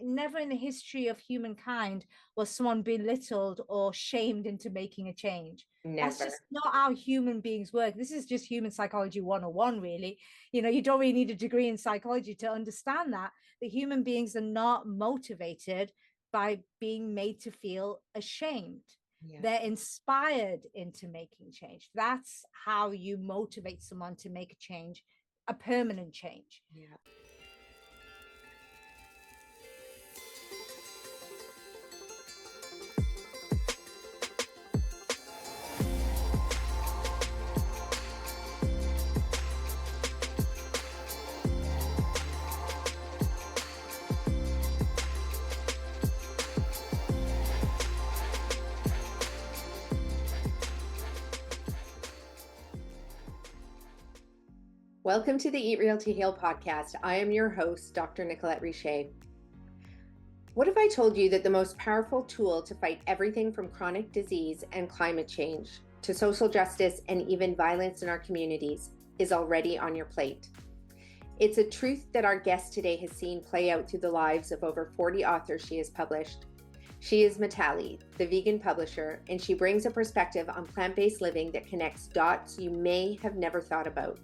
never in the history of humankind was someone belittled or shamed into making a change. That's Never. just not how human beings work. This is just human psychology 101, really. You don't really need a degree in psychology to understand that the human beings are not motivated by being made to feel ashamed. Yeah. They're inspired into making change. That's how you motivate someone to make a change, a permanent change. Yeah. Welcome to the Eat Real to Heal podcast. I am your host, Dr. Nicolette Richet. What if I told you that the most powerful tool to fight everything from chronic disease and climate change to social justice and even violence in our communities is already on your plate? It's a truth that our guest today has seen play out through the lives of over 40 authors she has published. She is Mitali, the vegan publisher, and she brings a perspective on plant-based living that connects dots you may have never thought about.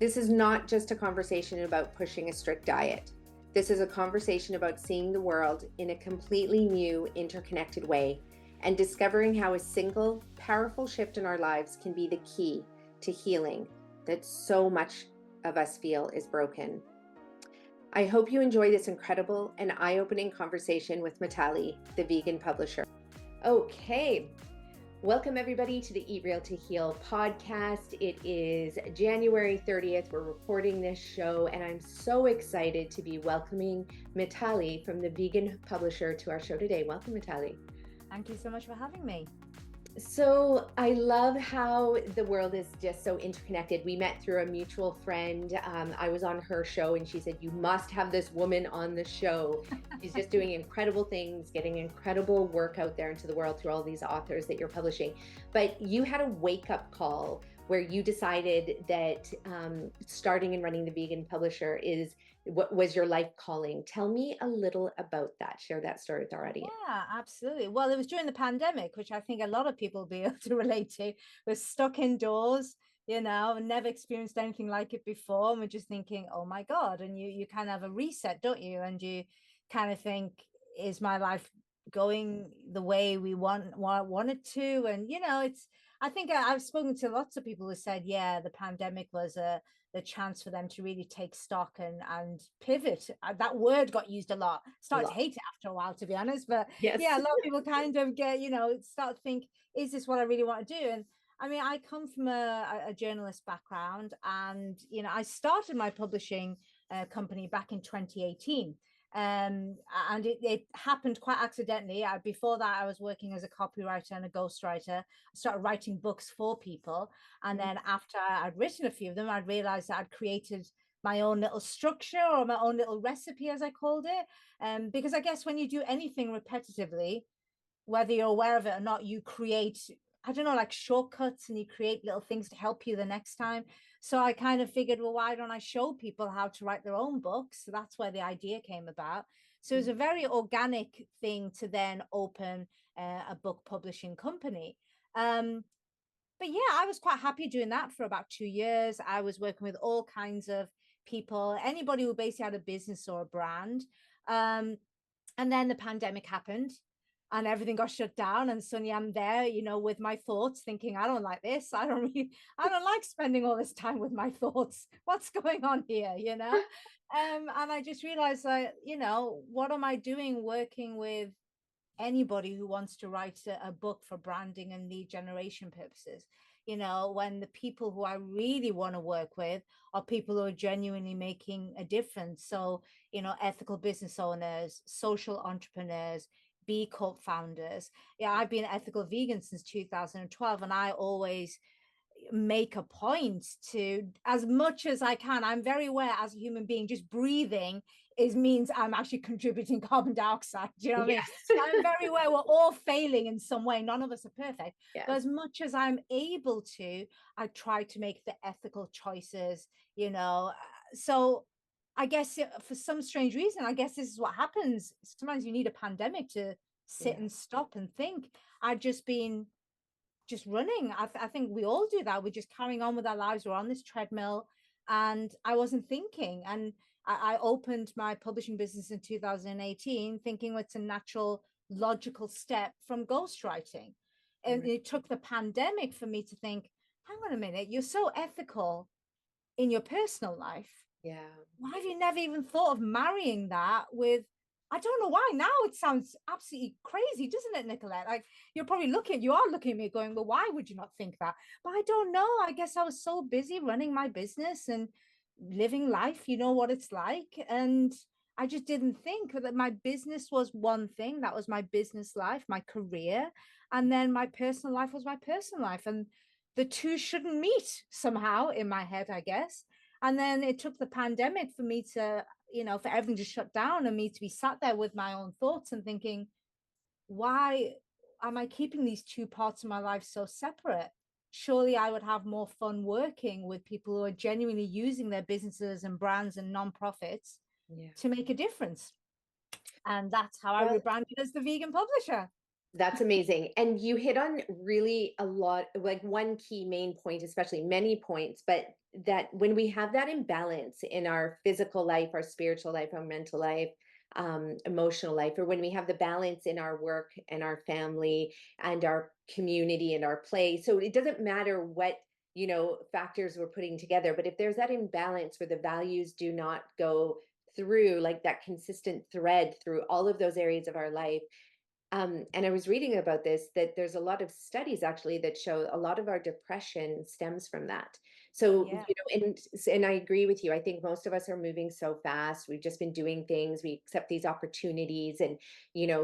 This is not just a conversation about pushing a strict diet. This is a conversation about seeing the world in a completely new, interconnected way and discovering how a single, powerful shift in our lives can be the key to healing that so much of us feel is broken. I hope you enjoy this incredible and eye-opening conversation with Mitali, the vegan publisher. Okay. Welcome everybody to the Eat Real to Heal podcast. It is January 30th. We're recording this show and I'm so excited to be welcoming Mitali from the Vegan Publisher to our show today. Welcome, Mitali. Thank you so much for having me. So I love how the world is just so interconnected. We met through a mutual friend. I was on her show and she said, you must have this woman on the show. She's just doing incredible things, getting incredible work out there into the world through all these authors that you're publishing. But you had a wake-up call where you decided that starting and running the Vegan Publisher is what was your life calling. Tell me a little about that. Share that story with our audience. Yeah, absolutely. Well, it was during the pandemic, which I think a lot of people will be able to relate to. We're stuck indoors, never experienced anything like it before. And we're just thinking, oh my God. And you kind of have a reset, don't you? And you kind of think, is my life going the way we want it to? And I think I've spoken to lots of people who said, yeah, the pandemic was the chance for them to really take stock and pivot. That word got used a lot. Started to hate it after a while, to be honest. But yes. Yeah, a lot of people kind of get, start to think, is this what I really want to do? And I mean, I come from a journalist background, and I started my publishing company back in 2018. And it happened quite accidentally. Before that, I was working as a copywriter and a ghostwriter. I started writing books for people, and then after I'd written a few of them, I realized that I'd created my own little structure, or my own little recipe, as I called it. Because I guess when you do anything repetitively, whether you're aware of it or not, you create, I don't know, like shortcuts, and you create little things to help you the next time. So I kind of figured, well, why don't I show people how to write their own books? So that's where the idea came about. So it was a very organic thing to then open a book publishing company. But yeah, I was quite happy doing that for about 2 years. I was working with all kinds of people, anybody who basically had a business or a brand. And then the pandemic happened and everything got shut down. And suddenly I'm there, with my thoughts, thinking, I don't like this. I don't like spending all this time with my thoughts. What's going on here, And I just realized that, what am I doing working with anybody who wants to write a book for branding and lead generation purposes, when the people who I really want to work with are people who are genuinely making a difference. So, ethical business owners, social entrepreneurs, B Corp founders. Yeah, I've been ethical vegan since 2012, and I always make a point to, as much as I can, I'm very aware as a human being, just breathing means I'm actually contributing carbon dioxide. Do you know what yes. I mean? I'm very aware we're all failing in some way. None of us are perfect. Yes. But as much as I'm able to, I try to make the ethical choices, So I guess for some strange reason, I guess this is what happens. Sometimes you need a pandemic to sit Yeah. and stop and think. I've just been just running. I think we all do that. We're just carrying on with our lives. We're on this treadmill, and I wasn't thinking. And I opened my publishing business in 2018, thinking it's a natural, logical step from ghostwriting. And Right. it took the pandemic for me to think, hang on a minute, you're so ethical in your personal life. Yeah. Why have you never even thought of marrying that with, I don't know why now it sounds absolutely crazy, doesn't it, Nicolette? Like you are looking at me going, well, why would you not think that? But I don't know. I guess I was so busy running my business and living life, you know what it's like. And I just didn't think that my business was one thing. That was my business life, my career. And then my personal life was my personal life. And the two shouldn't meet somehow in my head, I guess. And then it took the pandemic for me to, for everything to shut down and me to be sat there with my own thoughts and thinking, why am I keeping these two parts of my life so separate? Surely I would have more fun working with people who are genuinely using their businesses and brands and nonprofits Yeah. to make a difference. And that's how I Well, rebranded as the vegan publisher. that's amazing. And you hit on really a lot, like one key main point, especially many points, but that when we have that imbalance in our physical life, our spiritual life, our mental life, emotional life, or when we have the balance in our work and our family and our community and our play. So it doesn't matter what, factors we're putting together, but if there's that imbalance where the values do not go through, like that consistent thread through all of those areas of our life. And I was reading about this, that there's a lot of studies actually that show a lot of our depression stems from that. So, Yeah. and I agree with you. I think most of us are moving so fast. We've just been doing things. We accept these opportunities. And,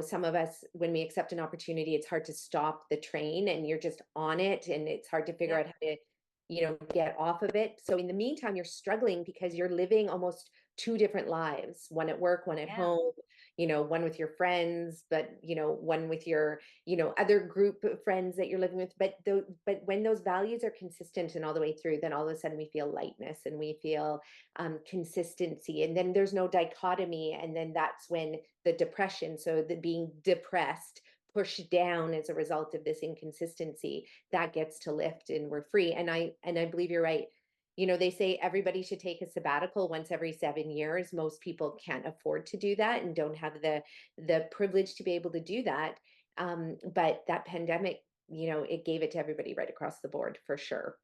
some of us, when we accept an opportunity, it's hard to stop the train and you're just on it. And it's hard to figure Yeah. out how to, get off of it. So in the meantime, you're struggling because you're living almost two different lives, one at work, one at Yeah. home, one with your friends, but one with your, other group of friends that you're living with. But when those values are consistent and all the way through, then all of a sudden we feel lightness and we feel consistency, and then there's no dichotomy, and then that's when the depression, so the being depressed, pushed down as a result of this inconsistency, that gets to lift and we're free. And I believe you're right. They say everybody should take a sabbatical once every 7 years. Most people can't afford to do that and don't have the privilege to be able to do that. But that pandemic, it gave it to everybody right across the board for sure.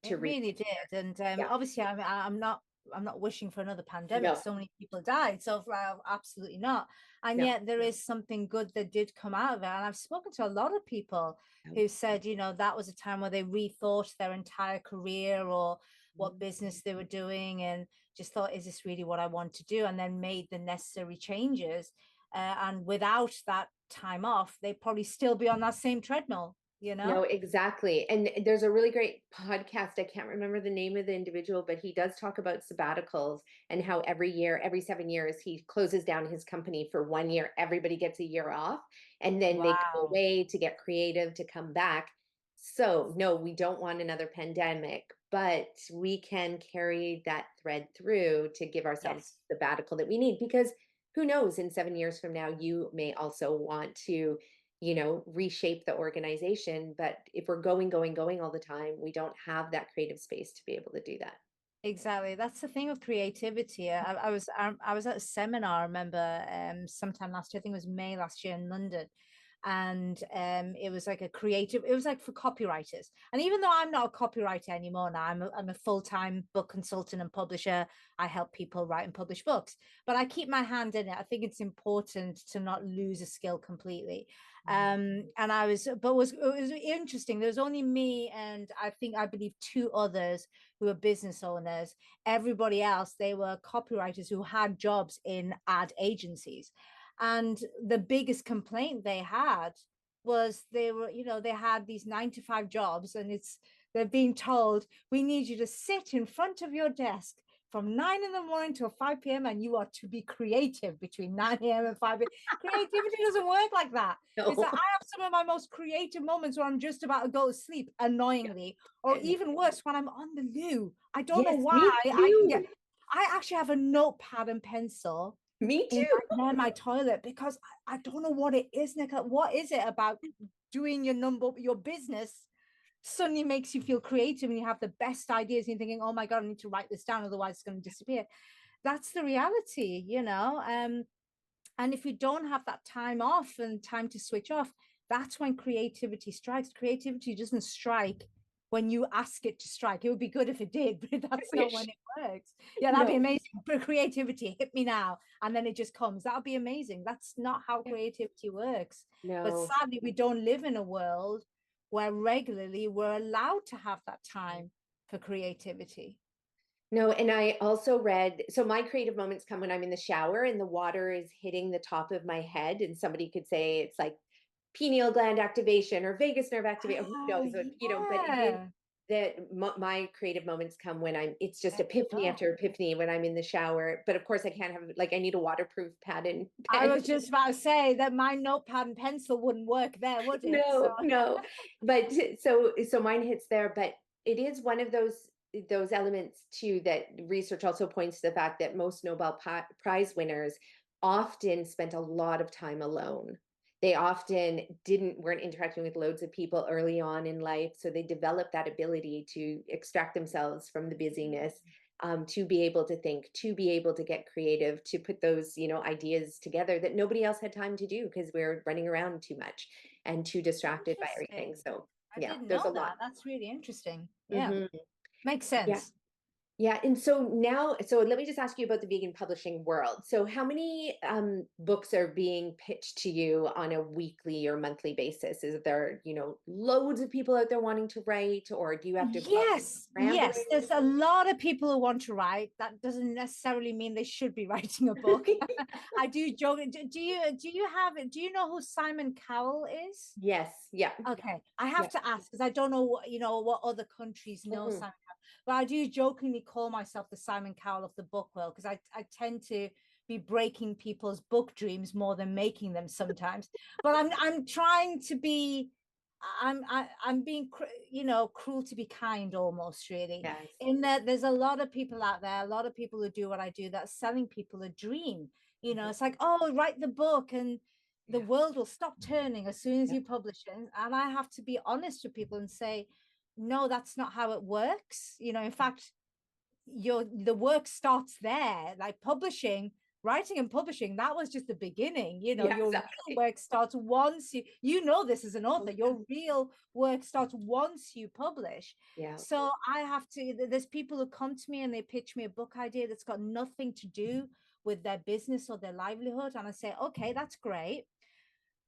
It To read, really did. And yeah, obviously I'm not wishing for another pandemic. no, So many people died. So absolutely not. And no, yet there is something good that did come out of it. And I've spoken to a lot of people no. who said, that was a time where they rethought their entire career or what Mhm. business they were doing and just thought, is this really what I want to do? And then made the necessary changes. And without that time off, they'd probably still be on that same treadmill. No, exactly. And there's a really great podcast. I can't remember the name of the individual, but he does talk about sabbaticals and how every year, every 7 years, he closes down his company for 1 year. Everybody gets a year off and then they go Wow. away to get creative to come back. So, no, we don't want another pandemic, but we can carry that thread through to give ourselves Yes. the sabbatical that we need, because who knows, in 7 years from now, you may also want to reshape the organization. But if we're going all the time, we don't have that creative space to be able to do that. Exactly. That's the thing with creativity. I was at a seminar, I remember sometime last year, I think it was May last year in London. And it was like it was like for copywriters. And even though I'm not a copywriter anymore now, I'm a full-time book consultant and publisher. I help people write and publish books, but I keep my hand in it. I think it's important to not lose a skill completely. And it was interesting. There was only me and I believe two others who were business owners. Everybody else, they were copywriters who had jobs in ad agencies. And the biggest complaint they had was they had these 9 to 5 jobs, and they're being told, we need you to sit in front of your desk from 9 in the morning till 5 p.m. and you are to be creative between 9 a.m. and 5 a.m. Creativity doesn't work like that. It's No. like I have some of my most creative moments where I'm just about to go to sleep, annoyingly, or Yeah. even worse, when I'm on the loo. I don't know Yes, why me I can get too. I actually have a notepad and pencil Me in too. my toilet because I don't know what it is, Nicolette. What is it about doing your business suddenly makes you feel creative and you have the best ideas and you're thinking, oh my God, I need to write this down, otherwise it's going to disappear. That's the reality, you know. And if you don't have that time off and time to switch off, that's when creativity strikes. Creativity doesn't strike when you ask it to strike. It would be good if it did, but that's not when it works. Yeah, that'd be No. amazing. But creativity, hit me now, and then it just comes. That would be amazing. That's not how creativity works. But No. sadly, we don't live in a world where regularly we're allowed to have that time for creativity. No, and I also read, so my creative moments come when I'm in the shower and the water is hitting the top of my head, and somebody could say it's like pineal gland activation or vagus nerve activation. Who Oh, knows what, but it is yeah. that my creative moments come when it's just There you epiphany go. after epiphany when I'm in the shower. But of course, I can't have, like, I need a waterproof pad and I pen. was just about to say that my notepad and pencil wouldn't work there, would it? So No, no. But so mine hits there, but it is one of those elements too that research also points to the fact that most Nobel Prize winners often spent a lot of time alone. They often weren't interacting with loads of people early on in life, so they developed that ability to extract themselves from the busyness, to be able to think, to be able to get creative, to put those, ideas together that nobody else had time to do because we're running around too much and too distracted by everything. interesting. So I yeah, didn't there's a know lot. that. That's really interesting. Yeah, Hmm. makes Yeah. sense. Yeah, and so let me just ask you about the vegan publishing world. So how many books are being pitched to you on a weekly or monthly basis? Is there, loads of people out there wanting to write, or do you have to go out and Yes, yes. scrambling? There's a lot of people who want to write. That doesn't necessarily mean they should be writing a book. I do joke. Do you know who Simon Cowell is? Yes, yeah, Okay, I have yeah. to ask because I don't know what other countries know Mhm. Simon Cowell, but I do jokingly call myself the Simon Cowell of the book world because I tend to be breaking people's book dreams more than making them sometimes. But I'm trying to be I'm being cruel to be kind almost, really, Yes. in that there's a lot of people out there, a lot of people who do what I do, that's selling people a dream. Mhm. It's like, oh, write the book and the Yeah. world will stop turning as soon as Yeah. you publish it. And I have to be honest with people and say, no, that's not how it works. In fact, the work starts there, like writing and publishing. That was just the beginning. Yeah, Your real exactly. work starts once you know this as an author. Your real work starts once you publish. Yeah. So I have to. There's people who come to me and they pitch me a book idea that's got nothing to do with their business or their livelihood, and I say, okay, that's great,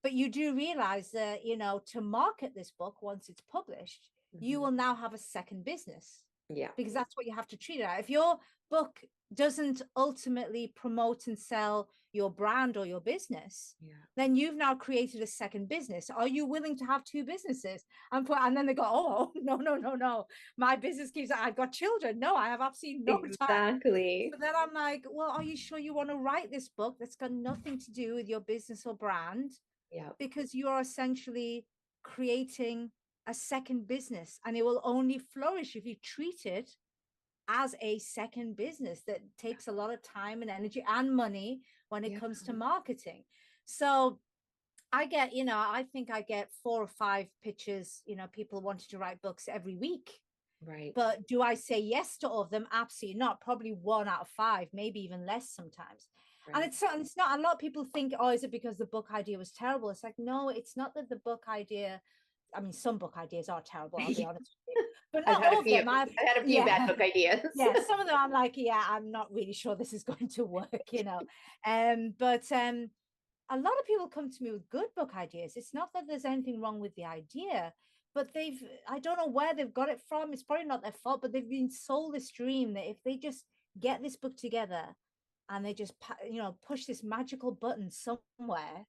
but you do realize that, to market this book once it's published, you Mhm. will now have a second business Yeah. because that's what you have to treat it. If your book doesn't ultimately promote and sell your brand or your business, Yeah. then you've now created a second business. Are you willing to have two businesses? And then they go, oh, no, no, no, no. My business keeps, I've got children. No, I have absolutely no time. Exactly. So then I'm like, well, are you sure you want to write this book that's got nothing to do with your business or brand? Yeah. Because you are essentially creating a second business, and it will only flourish if you treat it as a second business that takes a lot of time and energy and money when it Yeah. comes to marketing. So I think I get 4 or 5 pitches, people wanting to write books every week. Right. But do I say yes to all of them? Absolutely not. Probably 1 out of 5, maybe even less sometimes. And Right. it's not. A lot of people think, oh, is it because the book idea was terrible? It's like, no, it's not that the book idea. I mean, some book ideas are terrible, I'll be honest with you, but I've not had a all of few. them. I've had a few bad Yeah, book ideas. yeah. Some of them I'm like, yeah, I'm not really sure this is going to work. But a lot of people come to me with good book ideas. It's not that there's anything wrong with the idea, but I don't know where they've got it from. It's probably not their fault, but they've been sold this dream that if they just get this book together and they just, push this magical button somewhere,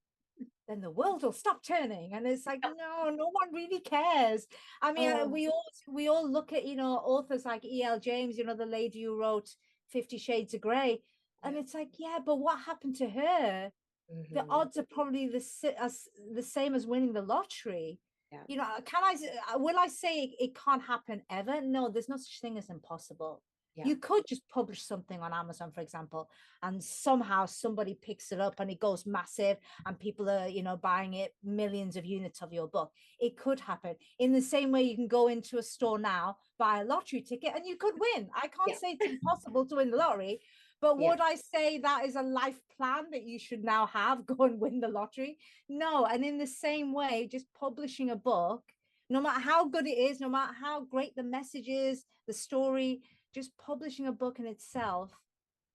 then the world will stop turning. And it's like, no one really cares. I mean, Oh, we all look at, authors like E.L. James, the lady who wrote 50 Shades of Grey. And yeah. it's like, yeah, but what happened to her? The Hmm. odds are probably the same as winning the lottery. Yeah. Will I say it can't happen ever? No, there's no such thing as impossible. Yeah. You could just publish something on Amazon, for example, and somehow somebody picks it up and it goes massive and people are, buying it, millions of units of your book. It could happen. In the same way, you can go into a store now, buy a lottery ticket, and you could win. I can't Yeah. say it's impossible to win the lottery, but Yeah. would I say that is a life plan that you should now have? Go and win the lottery? No. And in the same way, just publishing a book, no matter how good it is, no matter how great the message is, the story, just publishing a book in itself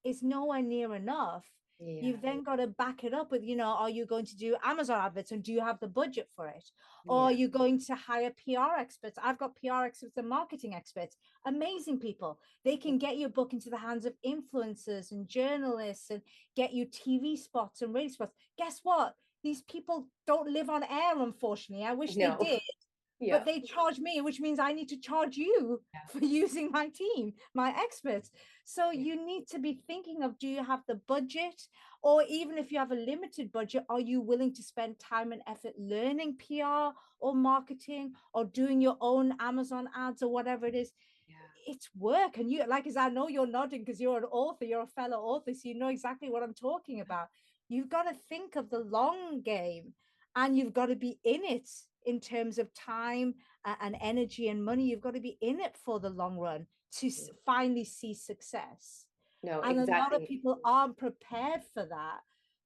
is nowhere near enough. Yeah. You've then got to back it up with, are you going to do Amazon adverts and do you have the budget for it? Or are Yeah. you going to hire PR experts? I've got PR experts and marketing experts, amazing people. They can get your book into the hands of influencers and journalists and get you TV spots and radio spots. Guess what? These people don't live on air, unfortunately. I wish they No. did, Yeah. but they charge me, which means I need to charge you Yeah. for using my team, my experts. So Yeah. you need to be thinking of, do you have the budget? Or even if you have a limited budget, are you willing to spend time and effort learning PR or marketing or doing your own Amazon ads or whatever it is? Yeah. It's work. And you, like, as I know you're nodding because you're an author, you're a fellow author, so you know exactly what I'm talking about. You've got to think of the long game, and you've got to be in it in terms of time and energy and money. You've got to be in it for the long run to finally see success. No, And a lot of exactly. people aren't prepared for that.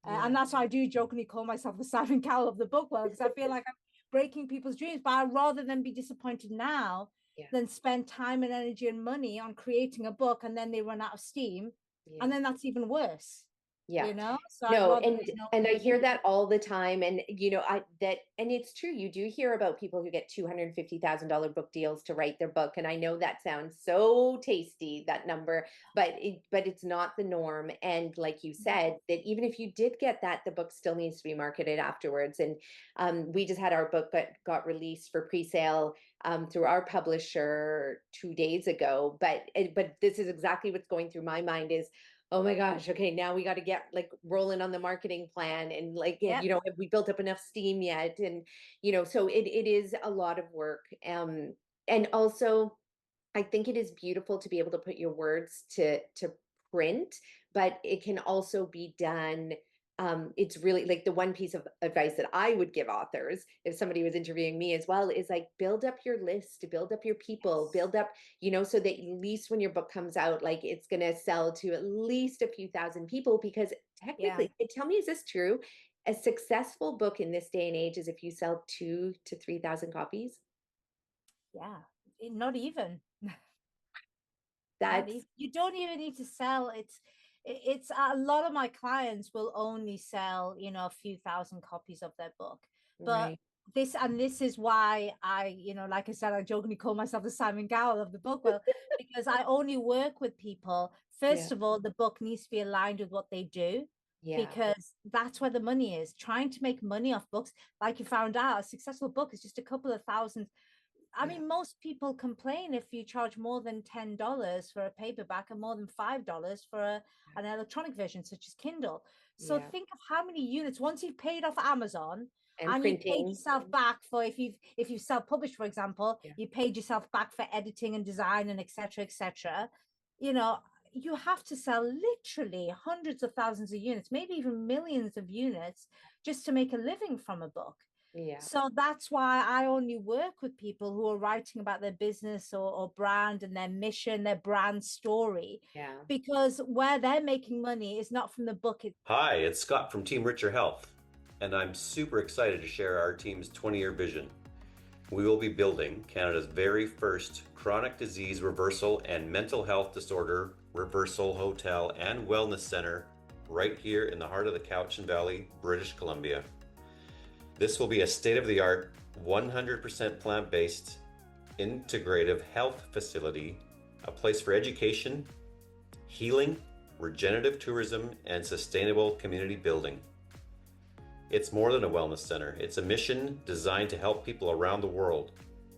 Yeah. And that's why I do jokingly call myself the Simon Cowell of the book world, because I feel like I'm breaking people's dreams. But I'd rather than be disappointed now Yeah. than spend time and energy and money on creating a book and then they run out of steam. Yeah. And then that's even worse. Yeah. So I'd No, rather, and I hear that all the time. And and it's true, you do hear about people who get $250,000 book deals to write their book. And I know that sounds so tasty, that number, but it's not the norm. And like you said, that even if you did get that, the book still needs to be marketed afterwards. And we just had our book got released for pre-sale through our publisher 2 days ago. But this is exactly what's going through my mind is, oh my gosh, okay, now we got to get like rolling on the marketing plan and like, Yep. have we built up enough steam yet? And, so it is a lot of work. And also I think it is beautiful to be able to put your words to print, but it can also be done. It's really like the one piece of advice that I would give authors if somebody was interviewing me as well is like, build up your list, build up your people, build up, so that at least when your book comes out, like it's going to sell to at least a few thousand people, because technically, tell me, is this true? A successful book in this day and age is if you sell 2,000 to 3,000 copies. Yeah, not even. That's You don't even need to sell. It's a lot of my clients will only sell, a few thousand copies of their book. But right. this is why I, like I said, I jokingly call myself the Simon Cowell of the book world, because I only work with people. First of all, the book needs to be aligned with what they do. Yeah. Because that's where the money is. Trying to make money off books, like you found out, a successful book is just a couple of thousand. I mean, most people complain if you charge more than $10 for a paperback and more than $5 for an electronic version, such as Kindle. So think of how many units, once you've paid off Amazon and you paid printing. yourself back for, if you've self-published, for example, you paid yourself back for editing and design and etc. You have to sell literally hundreds of thousands of units, maybe even millions of units, just to make a living from a book. Yeah. So that's why I only work with people who are writing about their business or brand and their mission, their brand story. Yeah. Because where they're making money is not from the book. Hi, it's Scott from Team Richer Health, and I'm super excited to share our team's 20-year vision. We will be building Canada's very first chronic disease reversal and mental health disorder reversal hotel and wellness center right here in the heart of the Cowichan Valley, British Columbia. This will be a state-of-the-art, 100% plant-based, integrative health facility, a place for education, healing, regenerative tourism, and sustainable community building. It's more than a wellness center. It's a mission designed to help people around the world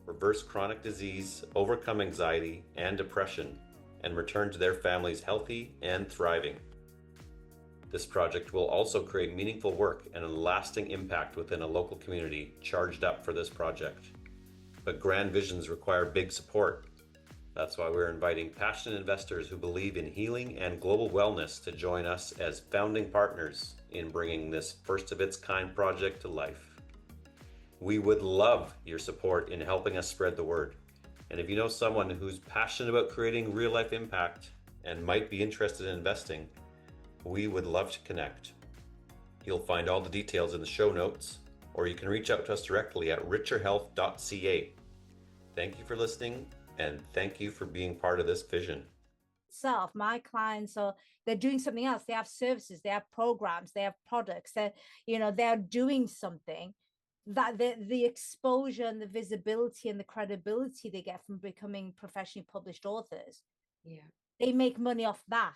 reverse chronic disease, overcome anxiety and depression, and return to their families healthy and thriving. This project will also create meaningful work and a lasting impact within a local community charged up for this project. But grand visions require big support. That's why we're inviting passionate investors who believe in healing and global wellness to join us as founding partners in bringing this first of its kind project to life. We would love your support in helping us spread the word. And if you know someone who's passionate about creating real life impact and might be interested in investing, we would love to connect. You'll find all the details in the show notes, or you can reach out to us directly at richerhealth.ca. Thank you for listening, and thank you for being part of this vision. My clients they're doing something else. They have services, they have programs, they have products, they're doing something that the exposure and the visibility and the credibility they get from becoming professionally published authors, they make money off that.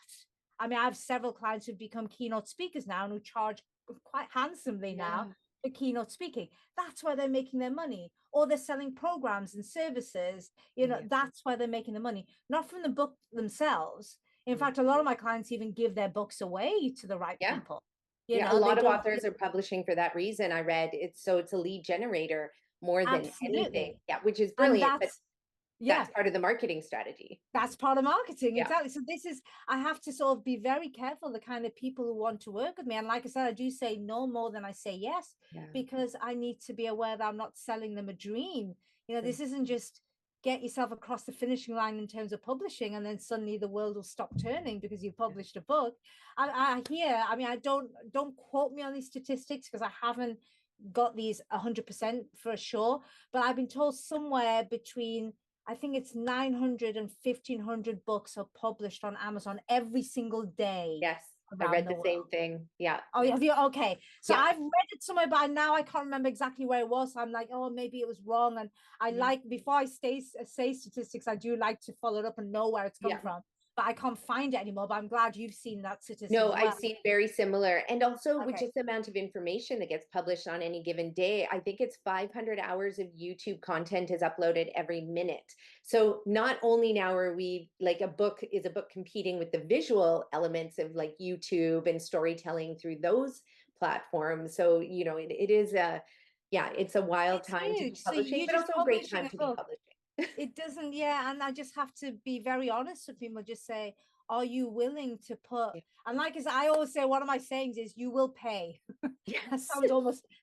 I mean, I have several clients who've become keynote speakers now and who charge quite handsomely now for keynote speaking. That's where they're making their money. Or they're selling programs and services. That's where they're making the money, not from the book themselves. In fact, a lot of my clients even give their books away to the right people. A lot of authors are publishing for that reason. I read it's a lead generator more than anything. Yeah, which is brilliant. But that's part of the marketing strategy. That's part of marketing. Exactly. So I have to sort of be very careful the kind of people who want to work with me. And like I said, I do say no more than I say yes, because I need to be aware that I'm not selling them a dream. This isn't just get yourself across the finishing line in terms of publishing and then suddenly the world will stop turning because you published a book. I don't quote me on these statistics because I haven't got these 100% for sure, but I've been told somewhere between, I think it's 900 and 1,500 books are published on Amazon every single day. Yes, I read the same thing. Yeah. Oh, have you? Okay. So I've read it somewhere, but now I can't remember exactly where it was. So I'm like, oh, maybe it was wrong. And I like, before I say statistics, I do like to follow it up and know where it's come from. But I can't find it anymore. But I'm glad you've seen that statistic. No, I've seen very similar. And also with just the amount of information that gets published on any given day, I think it's 500 hours of YouTube content is uploaded every minute. So not only now are we like a book competing with the visual elements of like YouTube and storytelling through those platforms. So, it is it's a wild time to be publishing, but also a great time to be publishing. It doesn't, and I just have to be very honest with people, just say, are you willing to put, and like I always say, one of my sayings is, you will pay. That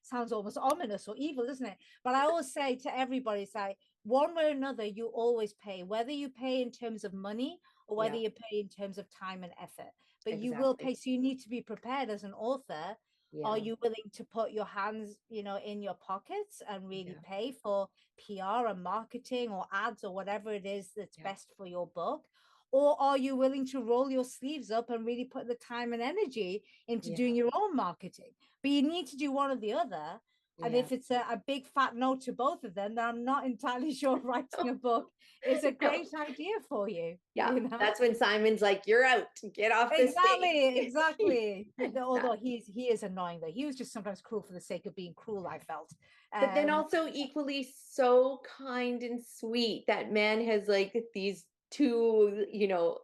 sounds almost ominous or evil, doesn't it? But I always say to everybody, it's like, one way or another, you always pay, whether you pay in terms of money or whether you pay in terms of time and effort, but you will pay. So you need to be prepared as an author. Are you willing to put your hands, in your pockets and really pay for PR and marketing or ads or whatever it is that's best for your book? Or are you willing to roll your sleeves up and really put the time and energy into doing your own marketing? But you need to do one or the other. And if it's a big fat no to both of them, then I'm not entirely sure writing a book is a great idea for you. Yeah, that's when Simon's like, you're out, get off the stage. Exactly. Although he is annoying though. He was just sometimes cruel for the sake of being cruel, I felt. But then also equally so kind and sweet. That man has like these two,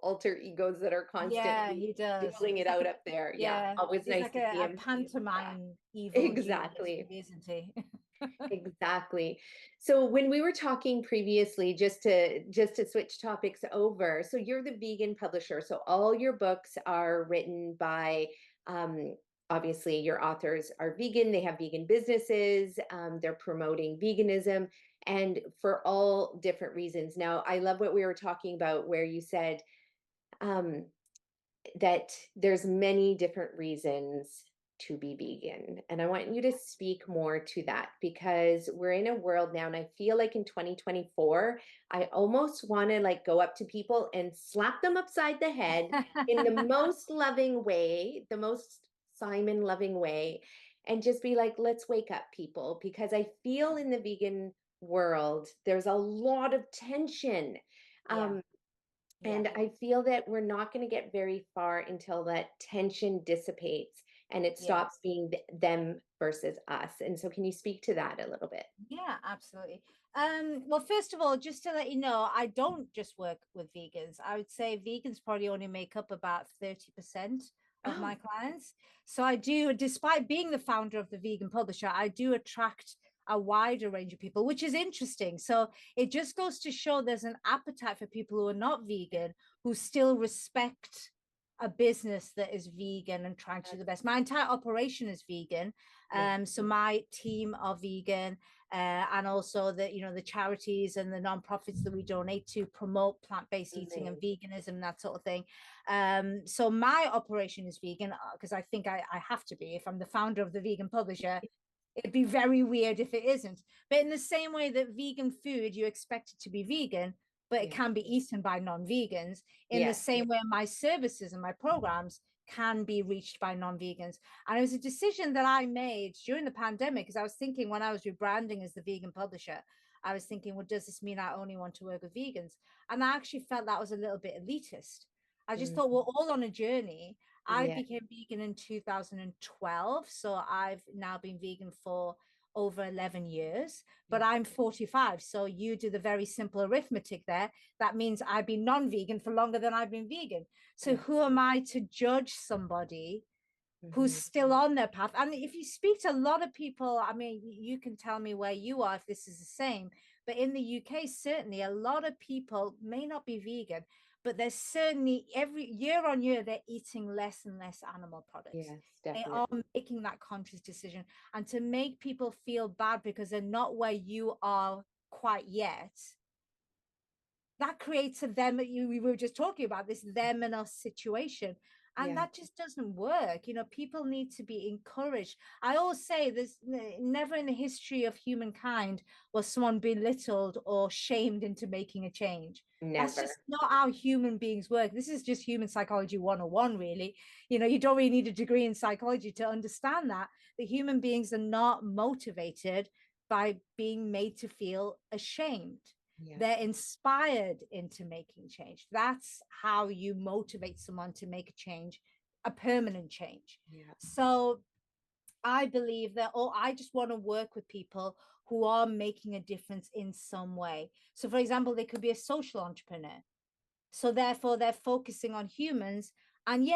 alter egos that are constantly dueling it out up there. Always nice to see him. A pantomime evil. Exactly. Isn't he? Exactly. So when we were talking previously, just to switch topics over, so you're the vegan publisher. So all your books are written by, obviously your authors are vegan. They have vegan businesses. They're promoting veganism, and for all different reasons. Now, I love what we were talking about, where you said that there's many different reasons to be vegan. And I want you to speak more to that, because we're in a world now, and I feel like in 2024, I almost want to like go up to people and slap them upside the head in the most loving way, the most Simon loving way, and just be like, let's wake up, people, because I feel in the vegan world, there's a lot of tension. And I feel that we're not going to get very far until that tension dissipates and it stops being them versus us. And so can you speak to that a little bit? Yeah, absolutely. Well, first of all, just to let you know, I don't just work with vegans. I would say vegans probably only make up about 30% of my clients. So I do, despite being the founder of the Vegan Publisher, I do attract a wider range of people, which is interesting. So it just goes to show there's an appetite for people who are not vegan, who still respect a business that is vegan and trying to do the best. My entire operation is vegan. So my team are vegan, and also the charities and the nonprofits that we donate to promote plant-based eating and veganism, that sort of thing. So my operation is vegan because I think I have to be. If I'm the founder of the vegan publisher, it'd be very weird if it isn't. But in the same way that vegan food, you expect it to be vegan, but it can be eaten by non-vegans. In the same way, my services and my programs can be reached by non-vegans. And it was a decision that I made during the pandemic, because I was thinking, when I was rebranding as the vegan publisher, I was thinking, well, does this mean I only want to work with vegans? And I actually felt that was a little bit elitist. I just thought we're all on a journey. I became vegan in 2012. So I've now been vegan for over 11 years, but I'm 45. So you do the very simple arithmetic there. That means I've been non-vegan for longer than I've been vegan. So who am I to judge somebody who's still on their path? And if you speak to a lot of people, I mean, you can tell me where you are if this is the same, but in the UK, certainly a lot of people may not be vegan, but there's certainly every year on year, they're eating less and less animal products. Yes, they definitely. are making that conscious decision. And to make people feel bad because they're not where you are quite yet, that creates a them, we were just talking about this them and us situation. And that just doesn't work. People need to be encouraged. I always say there's never in the history of humankind was someone belittled or shamed into making a change. Never. That's just not how human beings work. This is just human psychology 101, really. You don't really need a degree in psychology to understand that human beings are not motivated by being made to feel ashamed. They're inspired into making change. That's how you motivate someone to make a change, a permanent change. So I believe that, I just want to work with people who are making a difference in some way. So for example, they could be a social entrepreneur. So therefore they're focusing on humans. And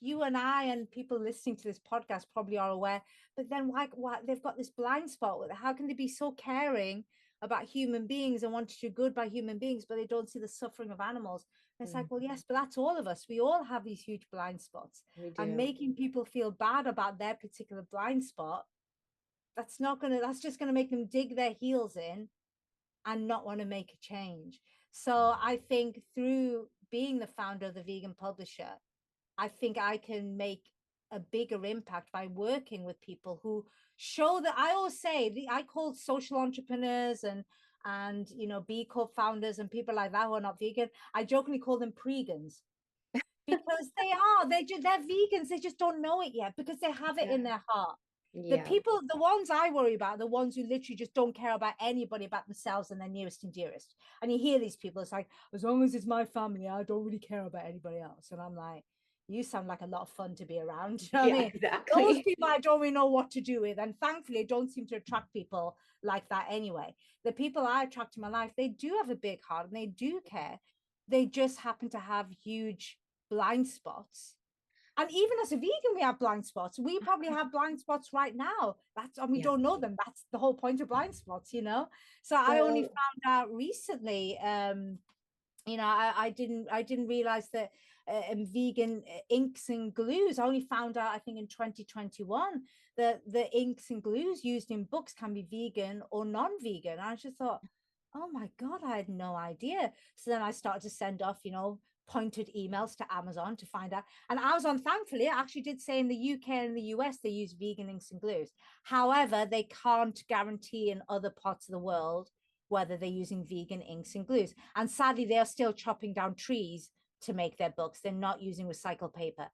you and I and people listening to this podcast probably are aware, but then why they've got this blind spot with it. How can they be so caring about human beings and want to do good by human beings, but they don't see the suffering of animals? And it's like, well, yes, but that's all of us. We all have these huge blind spots. And making people feel bad about their particular blind spot, that's just gonna make them dig their heels in and not want to make a change. So I think through being the founder of the vegan publisher, I think I can make a bigger impact by working with people who show that. I always say, I call social entrepreneurs and B Corp founders and people like that who are not vegan, I jokingly call them pregans, because they're vegans. They just don't know it yet because they have it in their heart. The people, the ones I worry about, the ones who literally just don't care about anybody but themselves and their nearest and dearest. And you hear these people, it's like, as long as it's my family, I don't really care about anybody else. And I'm like, you sound like a lot of fun to be around. You know what I mean? Exactly. Those people I don't really know what to do with. And thankfully, I don't seem to attract people like that anyway. The people I attract in my life, they do have a big heart and they do care. They just happen to have huge blind spots. And even as a vegan, we have blind spots. We probably have blind spots right now. And we don't know them. That's the whole point of blind spots, So I only found out recently, I didn't realize that vegan inks and glues. I only found out, I think, in 2021 that the inks and glues used in books can be vegan or non-vegan. I just thought, oh my God, I had no idea. So then I started to send off, pointed emails to Amazon to find out. And Amazon, thankfully, actually did say in the UK and the US, they use vegan inks and glues. However, they can't guarantee in other parts of the world whether they're using vegan inks and glues. And sadly, they are still chopping down trees to make their books. They're not using recycled paper.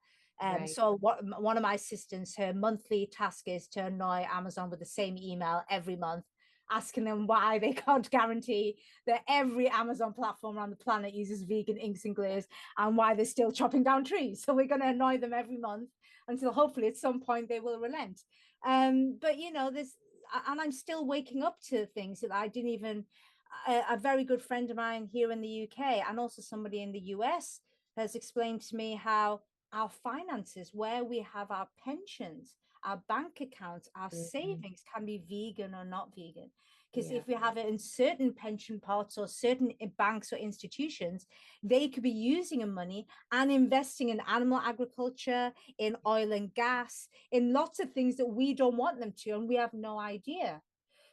So one of my assistants, her monthly task is to annoy Amazon with the same email every month, asking them why they can't guarantee that every Amazon platform around the planet uses vegan inks and glues, and why they're still chopping down trees. So we're going to annoy them every month until hopefully at some point they will relent. But this, and I'm still waking up to things that I didn't even, a very good friend of mine here in the UK and also somebody in the US has explained to me how our finances, where we have our pensions, our bank accounts, our Mhm. savings can be vegan or not vegan. Because Yeah. if we have it in certain pension pots or certain banks or institutions, they could be using the money and investing in animal agriculture, in oil and gas, in lots of things that we don't want them to, and we have no idea.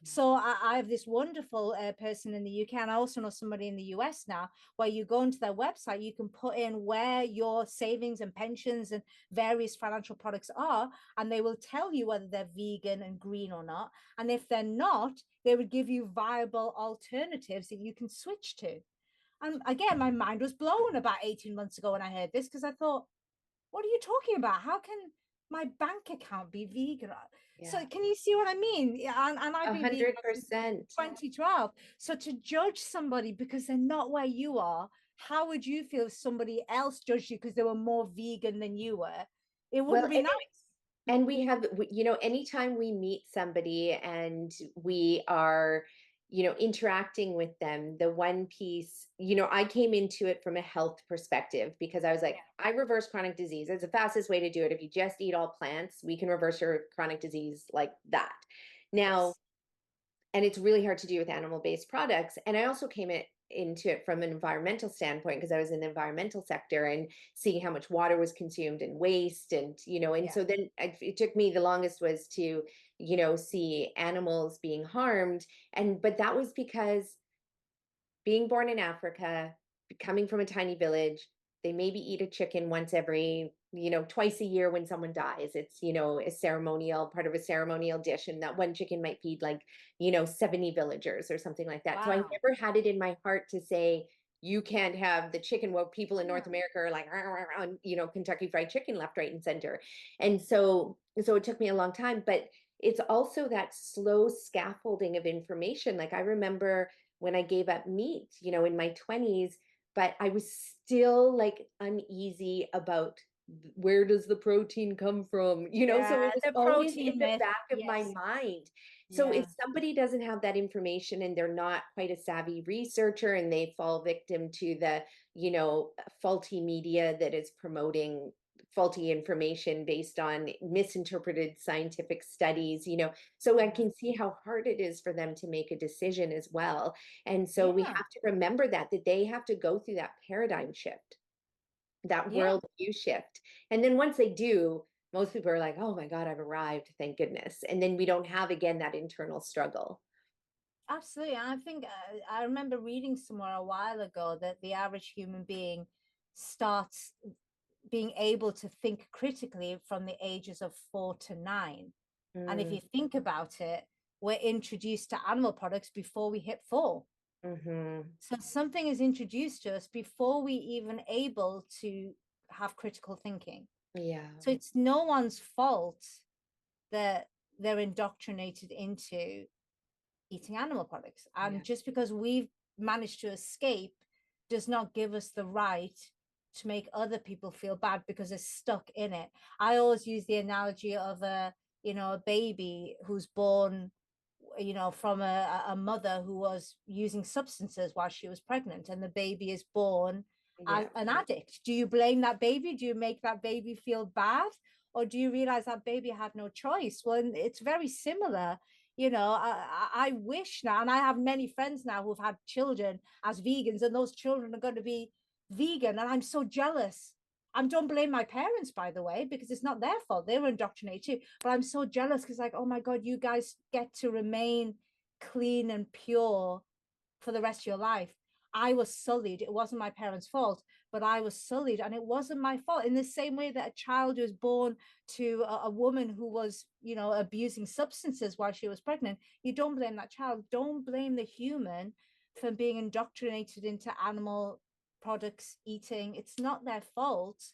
So I have this wonderful person in the UK, and I also know somebody in the US now, where you go into their website, you can put in where your savings and pensions and various financial products are, and they will tell you whether they're vegan and green or not. And if they're not, they would give you viable alternatives that you can switch to. And again, my mind was blown about 18 months ago when I heard this, because I thought, what are you talking about? How can my bank account be vegan? So Yeah. can you see what I mean? Yeah, and I've been vegan since 100%. 2012. So to judge somebody because they're not where you are, how would you feel if somebody else judged you because they were more vegan than you were? It Well, wouldn't be nice. and we have, you know, anytime we meet somebody and we are, you know, interacting with them, the one piece, you know, I came into it from a health perspective because I was like, I reverse chronic disease. It's the fastest way to do it. If you just eat all plants, we can reverse your chronic disease like that. Now, Yes. and it's really hard to do with animal-based products. And I also into it from an environmental standpoint because I was in the environmental sector and seeing how much water was consumed and waste, and you know, and Yeah. so then it took me the longest was to, you know, see animals being harmed. And but that was because being born in Africa, coming from a tiny village, they maybe eat a chicken once every, you know, twice a year when someone dies. It's, you know, a ceremonial part of a ceremonial dish. And that one chicken might feed like, you know, 70 villagers or something like that. So I Wow. never had it in my heart to say, you can't have the chicken. Well, people in North Yeah. America are like, you know, Kentucky Fried Chicken left, right, and center. And so it took me a long time, but it's also that slow scaffolding of information. Like I remember when I gave up meat, you know, in my 20s, but I was still like uneasy about where does the protein come from? You know, so Yeah, it was the always in protein the myth. back of my Yes. mind. So Yeah. if somebody doesn't have that information and they're not quite a savvy researcher and they fall victim to the, you know, faulty media that is promoting faulty information based on misinterpreted scientific studies, you know, so I can see how hard it is for them to make a decision as well. And so we Yeah. have to remember that they have to go through that paradigm shift, that Yeah. worldview shift. And then once they do, most people are like, oh my God, I've arrived, thank goodness. And then we don't have again that internal struggle. Absolutely. I think I remember reading somewhere a while ago that the average human being starts being able to think critically from the ages of 4 to 9. And if Mm, you think about it, we're introduced to animal products before we hit 4. mm-hmm. So something is introduced to us before we even able to have critical thinking. Yeah. So it's no one's fault that they're indoctrinated into eating animal products. Yeah. And just because we've managed to escape does not give us the right to make other people feel bad because they're stuck in it. I always use the analogy of a baby who's born, from a mother who was using substances while she was pregnant, and the baby is born as Yeah. an addict. Do you blame that baby? Do you make that baby feel bad? Or do you realize that baby had no choice? Well, it's very similar. I wish now, and I have many friends now who've had children as vegans, and those children are going to be vegan. And I'm so jealous. I don't blame my parents, by the way, because it's not their fault. They were indoctrinated too. But I'm so jealous because, like, oh my God, you guys get to remain clean and pure for the rest of your life. I was sullied. It wasn't my parents' fault, but I was sullied, and it wasn't my fault. In the same way that a child was born to a woman who was, abusing substances while she was pregnant, you don't blame that child. Don't blame the human for being indoctrinated into animal products eating. It's not their fault.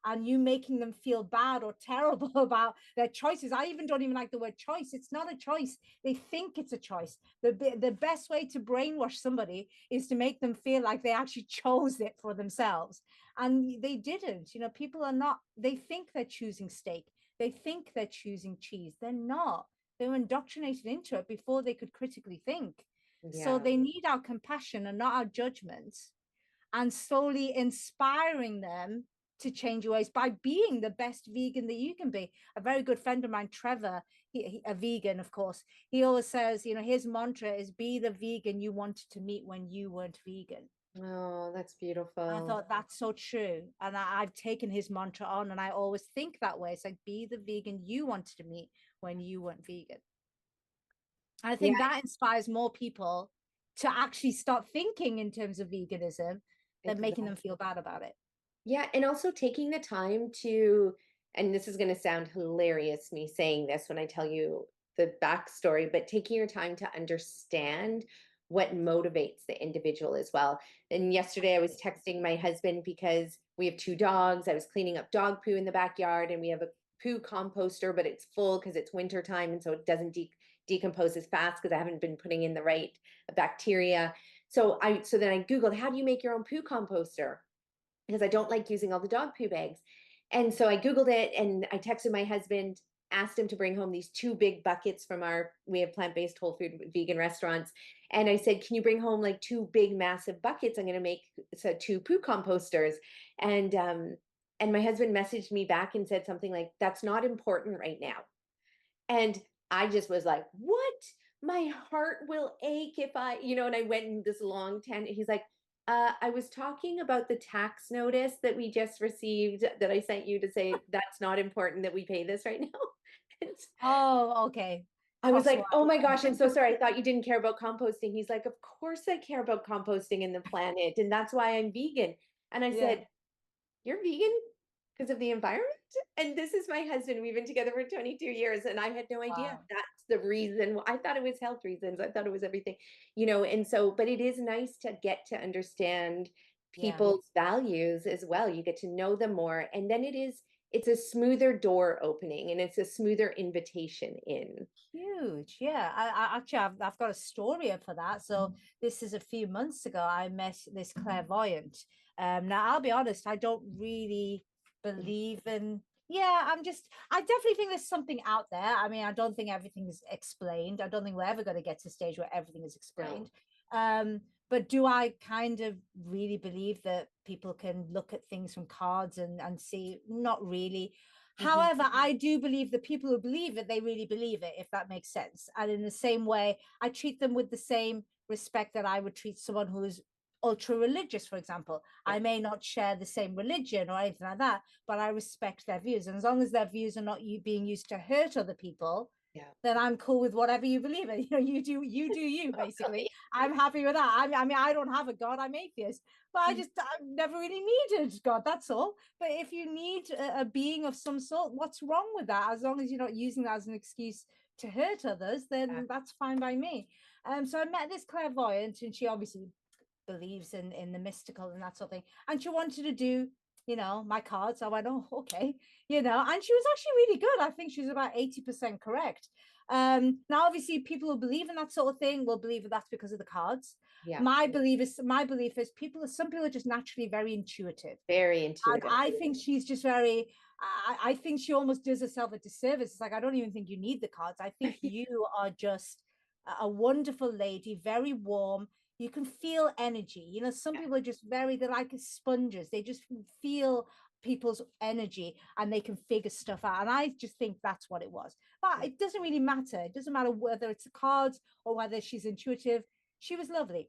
And you making them feel bad or terrible about their choices. I don't even like the word choice. It's not a choice. They think it's a choice. The best way to brainwash somebody is to make them feel like they actually chose it for themselves. And they didn't. People are not, they think they're choosing steak. They think they're choosing cheese. They're not. They were indoctrinated into it before they could critically think. So Yeah. they need our compassion and not our judgment, and slowly inspiring them to change your ways by being the best vegan that you can be. A very good friend of mine, Trevor, a vegan, of course, he always says, you know, his mantra is be the vegan you wanted to meet when you weren't vegan. Oh, that's I beautiful. thought that's so true. And I've taken his mantra on, and I always think that way. It's like, be the vegan you wanted to meet when you weren't vegan. And I Yeah, think that inspires more people to actually start thinking in terms of veganism than making them exactly. feel bad about it. Yeah, and also taking the time to, and this is going to sound hilarious, me saying this when I tell you the backstory, but taking your time to understand what motivates the individual as well. And yesterday I was texting my husband because we have two dogs. I was cleaning up dog poo in the backyard, and we have a poo composter, but it's full because it's winter time, and so it doesn't decompose as fast because I haven't been putting in the right bacteria. So then I Googled, how do you make your own poo composter? Because I don't like using all the dog poo bags. And so I Googled it, and I texted my husband, asked him to bring home these two big buckets from we have plant-based whole food vegan restaurants. And I said, can you bring home like two big massive buckets? I'm going to make two poo composters. And my husband messaged me back and said something like, that's not important right now. And I just was like, what? My heart will ache if and I went in this long tangent. He's like, I was talking about the tax notice that we just received that I sent you to say that's not important that we pay this right now. Oh, okay. I was Cost like, oh wise. my gosh, I'm so sorry. I thought you didn't care about composting. He's like, of course I care about composting and the planet, and that's why I'm vegan. And I Yeah. said, you're vegan because of the environment? And this is my husband. We've been together for 22 years, and I had no idea Wow. that's the reason. I thought it was health reasons. I thought it was everything, and so, but it is nice to get to understand Yeah. people's values as well. You get to know them more, and then it's a smoother door opening, and it's a smoother invitation in. Huge. Yeah. I actually, I've got a story for that. So this is a few months ago. I met this clairvoyant. Now I'll be honest, I don't really believe in. Yeah, I definitely think there's something out there. I mean, I don't think everything is explained. I don't think we're ever going to get to a stage where everything is No. explained. But do I kind of really believe that people can look at things from cards and see? Not really. However, I do believe the people who believe it, they really believe it, if that makes sense. And in the same way, I treat them with the same respect that I would treat someone who is ultra religious, for example. Yeah. I may not share the same religion or anything like that, but I respect their views. And as long as their views are not being used to hurt other people, Yeah. then I'm cool with whatever you believe in. You do you, basically. I'm happy with that. I mean, I don't have a God, I'm atheist, but I've never really needed God, that's all. But if you need a being of some sort, what's wrong with that? As long as you're not using that as an excuse to hurt others, then that's fine by me. So I met this clairvoyant, and she obviously believes in the mystical and that sort of thing. And she wanted to do, my cards. I went, oh, okay, and she was actually really good. I think she was about 80% correct. Now, obviously, people who believe in that sort of thing will believe that that's because of the cards. Yeah. My belief is some people are just naturally very intuitive. Very And intuitive. I think she's just very, I think she almost does herself a disservice. It's like, I don't even think you need the cards. I think you are just a wonderful lady, very warm. You can feel energy. Some people are just they're like sponges. They just feel people's energy and they can figure stuff out. And I just think that's what it was. But it doesn't really matter. It doesn't matter whether it's the cards or whether she's intuitive. She was lovely.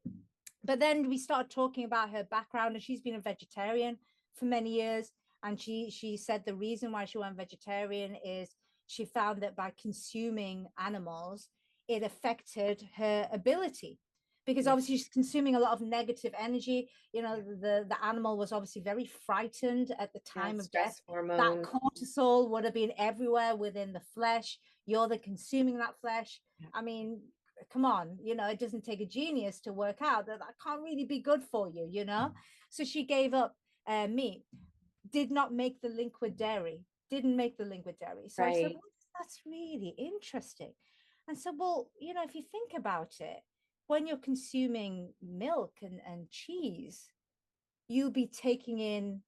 But then we started talking about her background, and she's been a vegetarian for many years. And she said the reason why she went vegetarian is she found that by consuming animals, it affected her ability, because obviously she's consuming a lot of negative energy. The animal was obviously very frightened at the time of death. That cortisol would have been everywhere within the flesh. You're the consuming that flesh. I mean, come on, it doesn't take a genius to work out that can't really be good for you. So she gave up meat, did not make the link with dairy, didn't make the link with dairy. So I said, well, that's really interesting. And so, well, if you think about it, when you're consuming milk and cheese, you'll be taking in,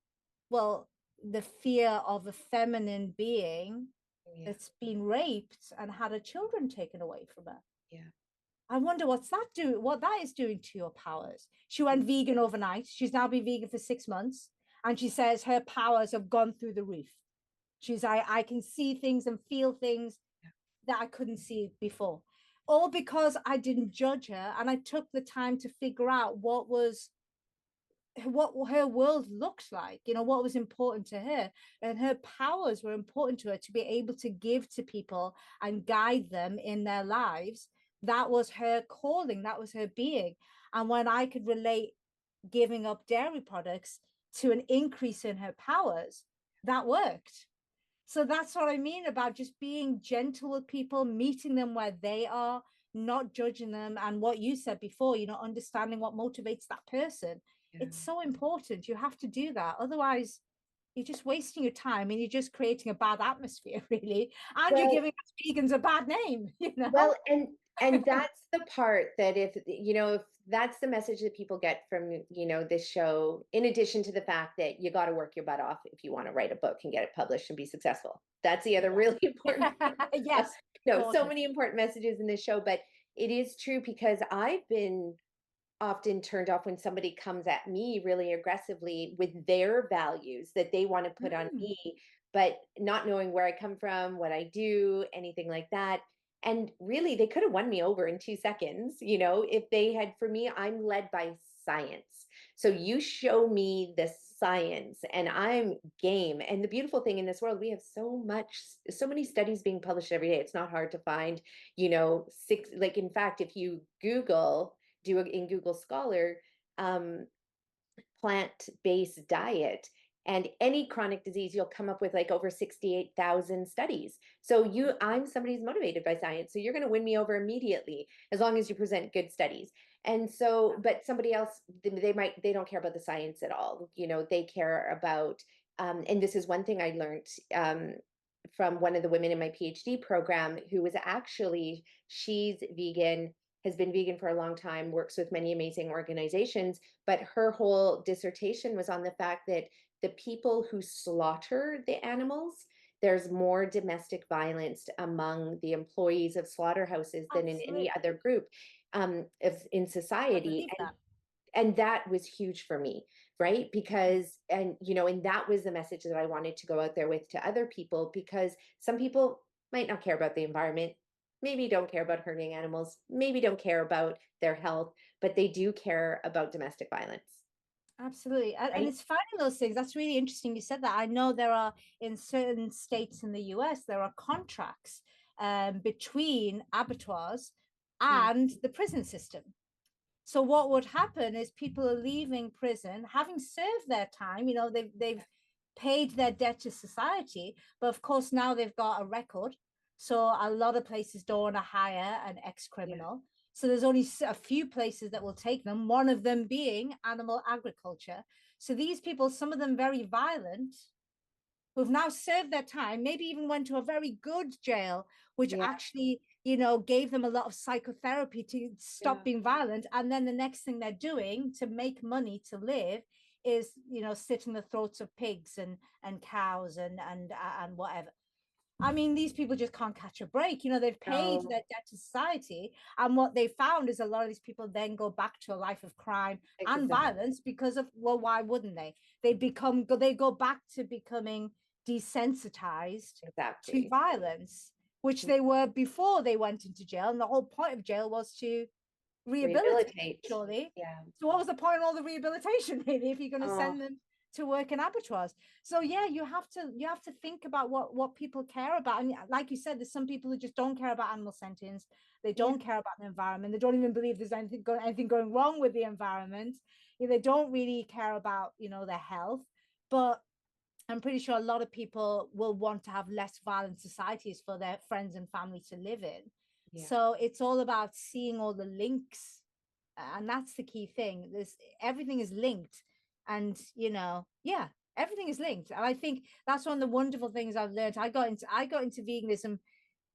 well, the fear of a feminine being that's been raped and had her children taken away from her. I wonder what that is doing to your powers. She went vegan overnight. She's now been vegan for 6 months. And she says her powers have gone through the roof. She's I can see things and feel things that I couldn't see before. All because I didn't judge her and I took the time to figure out what her world looked like, what was important to her, and her powers were important to her to be able to give to people and guide them in their lives. That was her calling, that was her being. And when I could relate giving up dairy products to an increase in her powers, that worked. So that's what I mean about just being gentle with people, meeting them where they are, not judging them. And what you said before, understanding what motivates that person. Yeah. It's so important. You have to do that. Otherwise, you're just wasting your time and you're just creating a bad atmosphere, really. And you're giving us vegans a bad name, Well, and that's the part that if that's the message that people get from, this show, in addition to the fact that you got to work your butt off if you want to write a book and get it published and be successful. That's the other really important. Yes. So many important messages in this show, but it is true because I've been often turned off when somebody comes at me really aggressively with their values that they want to put on me, but not knowing where I come from, what I do, anything like that. And really, they could have won me over in 2 seconds, if they had. For me, I'm led by science. So you show me the science and I'm game. And the beautiful thing in this world, we have so many studies being published every day. It's not hard to find, in fact, if you do it in Google Scholar, plant-based diet and any chronic disease, you'll come up with like over 68,000 studies. So I'm somebody who's motivated by science. So you're going to win me over immediately as long as you present good studies. And so, but somebody else, they don't care about the science at all. They care about, and this is one thing I learned from one of the women in my PhD program who was she's vegan, has been vegan for a long time, works with many amazing organizations, but her whole dissertation was on the fact that the people who slaughter the animals, there's more domestic violence among the employees of slaughterhouses than in any other group in society. And that was huge for me, right? Because, and that was the message that I wanted to go out there with to other people, because some people might not care about the environment, maybe don't care about hurting animals, maybe don't care about their health, but they do care about domestic violence. Absolutely. And it's finding those things. That's really interesting you said that. I know there are, in certain states in the US, there are contracts between abattoirs and the prison system. So what would happen is people are leaving prison, having served their time, they've paid their debt to society, but of course now they've got a record. So a lot of places don't want to hire an ex-criminal. So there's only a few places that will take them, one of them being animal agriculture. So these people, some of them very violent, who've now served their time, maybe even went to a very good jail, which actually, gave them a lot of psychotherapy to stop being violent. And then the next thing they're doing to make money to live is, slit in the throats of pigs and cows and whatever. I mean, these people just can't catch a break. They've paid their debt to society. And what they found is a lot of these people then go back to a life of crime and violence because of, well, why wouldn't they? They go back to becoming desensitized to violence, which they were before they went into jail. And the whole point of jail was to rehabilitate, surely. So what was the point of all the rehabilitation, really, if you're going to send them to work in abattoirs? So you have to think about what people care about. And like you said, there's some people who just don't care about animal sentience. They don't care about the environment. They don't even believe there's anything going wrong with the environment. They don't really care about their health. But I'm pretty sure a lot of people will want to have less violent societies for their friends and family to live in. So it's all about seeing all the links, and that's the key thing. Everything is linked. And everything is linked. And I think that's one of the wonderful things I've learned. I got into veganism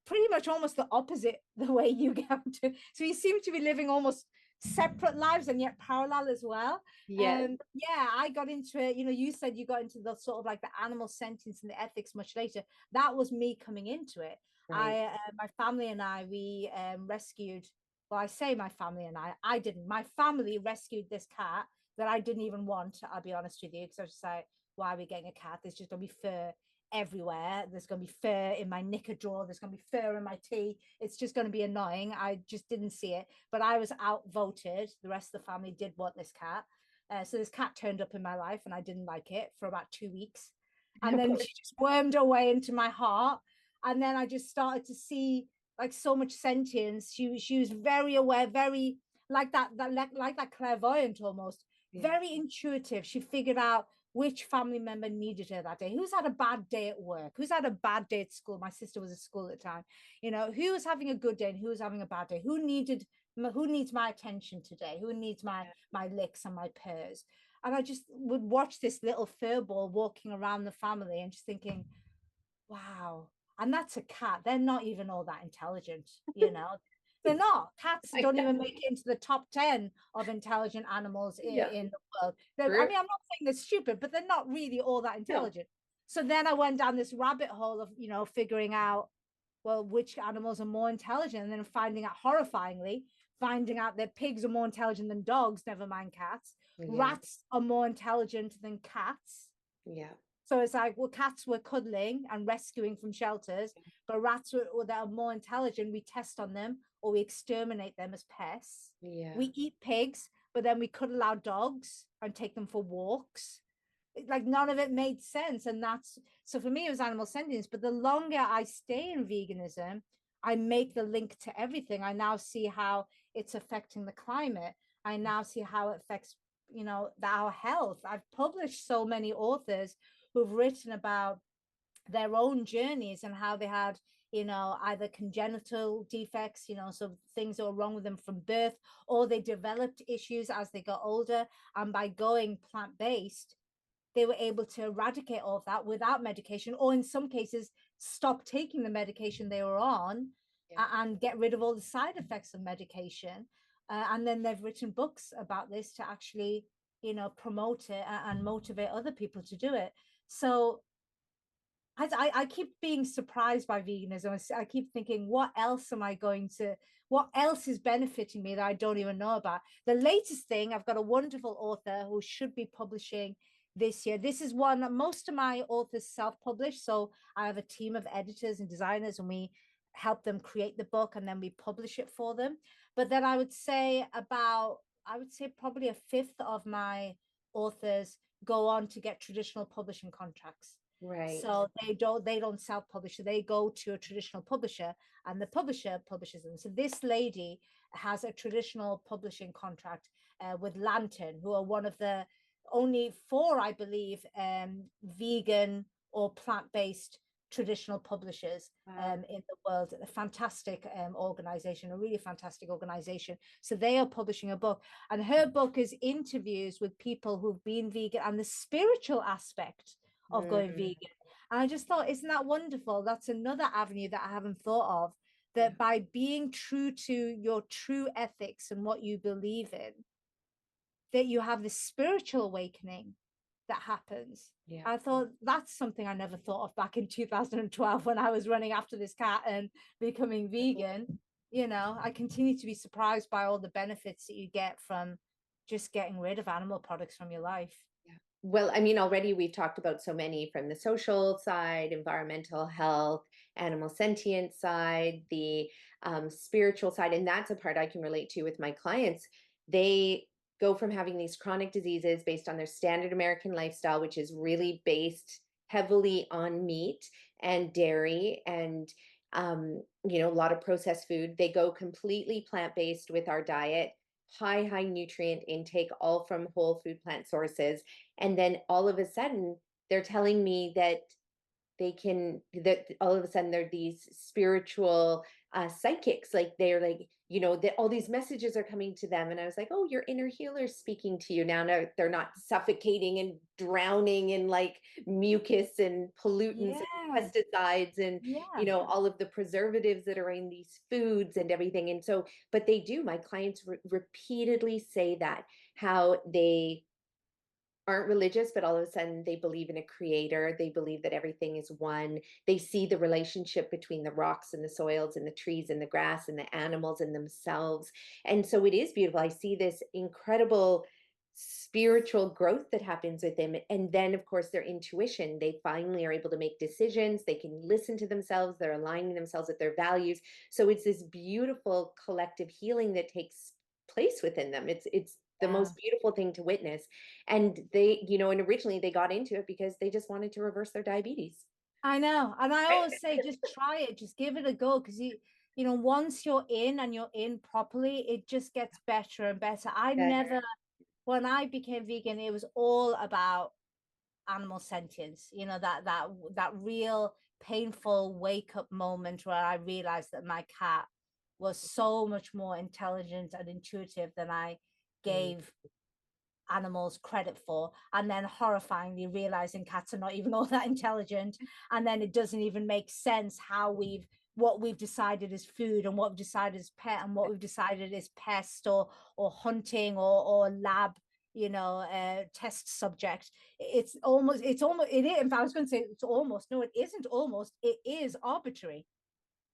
pretty much almost the opposite the way you get to. So you seem to be living almost separate lives and yet parallel as well. I got into it. You said you got into the sort of like the animal sentience and the ethics much later. That was me coming into it. My family and I, we rescued, well, I say my family and I didn't. My family rescued this cat that I didn't even want, I'll be honest with you, because I was just like, why are we getting a cat? There's just going to be fur everywhere. There's going to be fur in my knicker drawer. There's going to be fur in my tea. It's just going to be annoying. I just didn't see it. But I was outvoted. The rest of the family did want this cat. So this cat turned up in my life and I didn't like it for about 2 weeks. And then she just wormed her way into my heart. And then I just started to see like so much sentience. She was very aware, very like that clairvoyant almost, very intuitive. She figured out which family member needed her that day. Who's had a bad day at work? Who's had a bad day at school? My sister was at school at the time. You know, who was having a good day and who was having a bad day? Who needs my attention today? Who needs my licks and my purrs? And I just would watch this little fur ball walking around the family and just thinking, wow. And that's a cat. They're not even all that intelligent, you know. They're not. Cats don't even make it into the top 10 of intelligent animals in the world. I mean, I'm not saying they're stupid, but they're not really all that intelligent. No. So then I went down this rabbit hole of, you know, figuring out, well, which animals are more intelligent, and then horrifyingly finding out that pigs are more intelligent than dogs, never mind cats. Rats are more intelligent than cats. Yeah. So it's like, well, cats were cuddling and rescuing from shelters, but rats that are more intelligent, we test on them or we exterminate them as pests. Yeah. We eat pigs, but then we cuddle our dogs and take them for walks. Like none of it made sense. And so for me, it was animal sentience. But the longer I stay in veganism, I make the link to everything. I now see how it's affecting the climate. I now see how it affects, you know, our health. I've published so many authors who've written about their own journeys and how they had, you know, either congenital defects, you know, so things that were wrong with them from birth, or they developed issues as they got older. And by going plant-based, they were able to eradicate all of that without medication, or in some cases, stop taking the medication they were on and get rid of all the side effects of medication. And then they've written books about this to actually, you know, promote it and motivate other people to do it. So I keep being surprised by veganism. I keep thinking, what else is benefiting me that I don't even know about? The latest thing, I've got a wonderful author who should be publishing this year. This is one, most of my authors self-publish. So I have a team of editors and designers, and we help them create the book and then we publish it for them. But then I would say probably a fifth of my authors go on to get traditional publishing contracts. Right. So they don't self-publish. They go to a traditional publisher and the publisher publishes them. So this lady has a traditional publishing contract with Lantern, who are one of the only 4, I believe, vegan or plant-based traditional publishers in the world. A fantastic organization, a really fantastic organization. So they are publishing a book, and her book is interviews with people who've been vegan and the spiritual aspect of going vegan. And I just thought, isn't that wonderful? That's another avenue that I haven't thought of, that by being true to your true ethics and what you believe in, that you have this spiritual awakening that happens. I thought that's something I never thought of back in 2012 when I was running after this cat and becoming vegan. You know, I continue to be surprised by all the benefits that you get from just getting rid of animal products from your life. Well, I mean, already we've talked about so many, from the social side, environmental health, animal sentient side, the spiritual side. And that's a part I can relate to with my clients. They go from having these chronic diseases based on their standard American lifestyle, which is really based heavily on meat and dairy and, you know, a lot of processed food. They go completely plant-based with our diet, high nutrient intake, all from whole food plant sources. And then all of a sudden they're telling me that all of a sudden they're these spiritual psychics, like they're like, you know, that all these messages are coming to them. And I was like, oh, your inner healer's speaking to you now. No, they're not suffocating and drowning in like mucus and pollutants and pesticides and, you know, all of the preservatives that are in these foods and everything. And so, but they do, my clients repeatedly say that, how they aren't religious, but all of a sudden they believe in a creator. They believe that everything is one. They see the relationship between the rocks and the soils and the trees and the grass and the animals and themselves. And so it is beautiful. I see this incredible spiritual growth that happens with them. And then, of course, their intuition, they finally are able to make decisions. They can listen to themselves. They're aligning themselves with their values. So it's this beautiful collective healing that takes place within them. It's the Yeah. most beautiful thing to witness. And they, and originally they got into it because they just wanted to reverse their diabetes. I know. And I always say, just try it, just give it a go. Because once you're in and you're in properly, it just gets better and better. When I became vegan, it was all about animal sentience, that real painful wake up moment where I realized that my cat was so much more intelligent and intuitive than I gave animals credit for, and then horrifyingly realizing cats are not even all that intelligent, and then it doesn't even make sense what we've decided is food and what we've decided is pet and what we've decided is pest or hunting or lab test subject. It is, in fact, I was going to say it's almost, no, it isn't almost, it is arbitrary.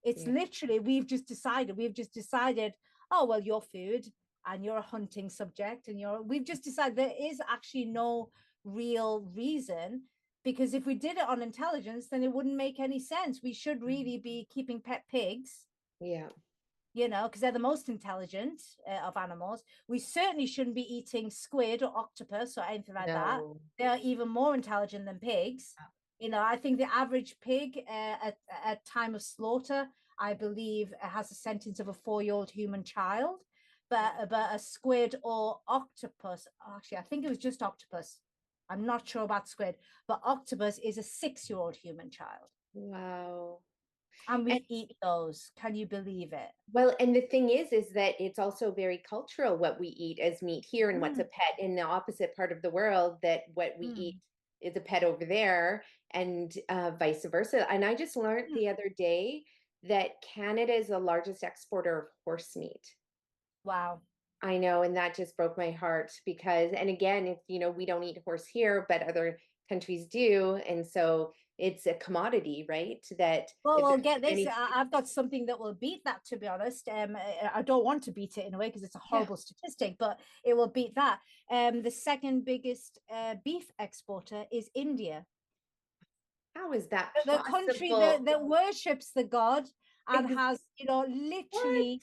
It's literally, we've just decided, oh, well, you're food and you're a hunting subject and we've just decided there is actually no real reason, because if we did it on intelligence, then it wouldn't make any sense. We should really be keeping pet pigs. Yeah. Because they're the most intelligent of animals. We certainly shouldn't be eating squid or octopus or anything like that. They're even more intelligent than pigs. I think the average pig at time of slaughter, I believe, has a sentence of a 4-year-old human child. But a squid or octopus, actually, I think it was just octopus. I'm not sure about squid, but octopus is a 6-year-old human child. Wow. And we eat those. Can you believe it? Well, and the thing is that it's also very cultural what we eat as meat here and what's a pet in the opposite part of the world, that what we eat is a pet over there, and vice versa. And I just learned the other day that Canada is the largest exporter of horse meat. Wow. I know, and that just broke my heart because, and again, if we don't eat horse here, but other countries do, and so it's a commodity, right? That well, get this. I've got something that will beat that, to be honest. I don't want to beat it in a way because it's a horrible statistic, but it will beat that. The second biggest beef exporter is India. How is that The possible? country that worships the god and has, literally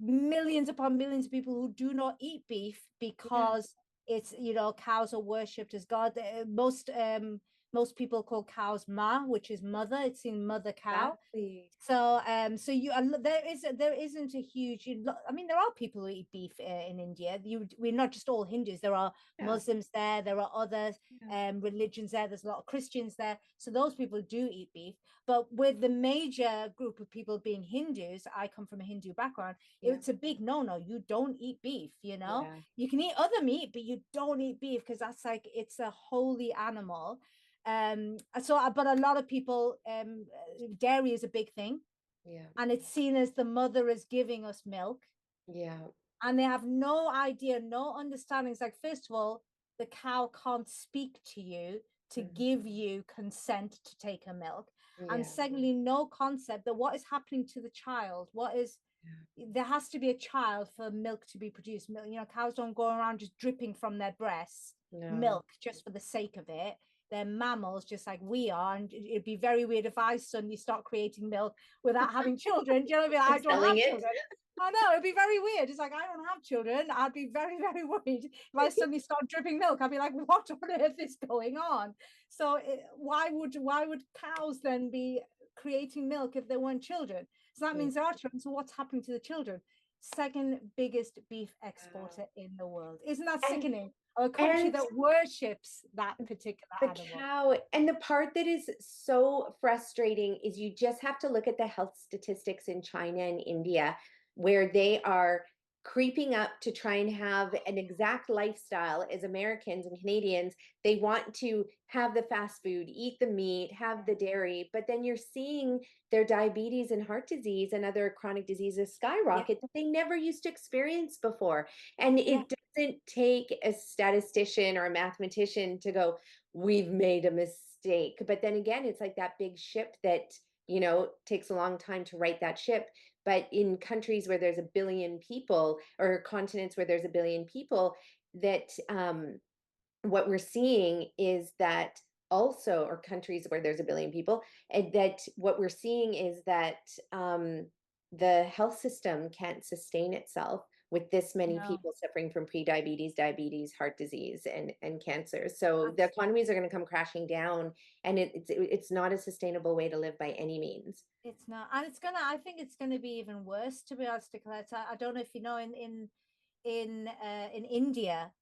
millions upon millions of people who do not eat beef because it's, cows are worshipped as god. Most people call cows ma, which is mother. It's in mother cow. Exactly. So there isn't a huge, I mean, there are people who eat beef in India. We're not just all Hindus. There are Muslims there. There are other religions there. There's a lot of Christians there. So those people do eat beef. But with the major group of people being Hindus, I come from a Hindu background, it's a big no-no. You don't eat beef, You can eat other meat, but you don't eat beef because that's like, it's a holy animal. But a lot of people, dairy is a big thing, and it's seen as the mother is giving us milk, and they have no idea, no understanding. It's like, first of all, the cow can't speak to you to give you consent to take her milk, and secondly, no concept that what is happening to the child. There has to be a child for milk to be produced. Cows don't go around just dripping from their breasts milk just for the sake of it. They're mammals just like we are, and it'd be very weird if I suddenly start creating milk without having children. Do you know what I mean? I don't have children. I know, it'd be very weird. It's like, I don't have children. I'd be very, very worried if I suddenly start dripping milk. I'd be like, what on earth is going on? So why would cows then be creating milk if there weren't children? So that means there are children. So what's happening to the children? Second biggest beef exporter in the world. Isn't that sickening? A country that worships that particular animal. Cow. And the part that is so frustrating is you just have to look at the health statistics in China and India, where they are creeping up to try and have an exact lifestyle as Americans and Canadians. They want to have the fast food, eat the meat, have the dairy, but then you're seeing their diabetes and heart disease and other chronic diseases skyrocket that they never used to experience before. And it doesn't take a statistician or a mathematician to go, we've made a mistake. But then again, it's like that big ship that, takes a long time to right that ship. But in countries where there's a billion people, or continents where there's a billion people, that what we're seeing is that also, or countries where there's 1 billion people, and that what we're seeing is that the health system can't sustain itself with this many No, people suffering from prediabetes, diabetes, heart disease, and cancer. So the absolutely. economies are going to come crashing down, and it's not a sustainable way to live by any means. It's not, and I think it's gonna be even worse, to be honest, Nicolette. I don't know if you know, in India.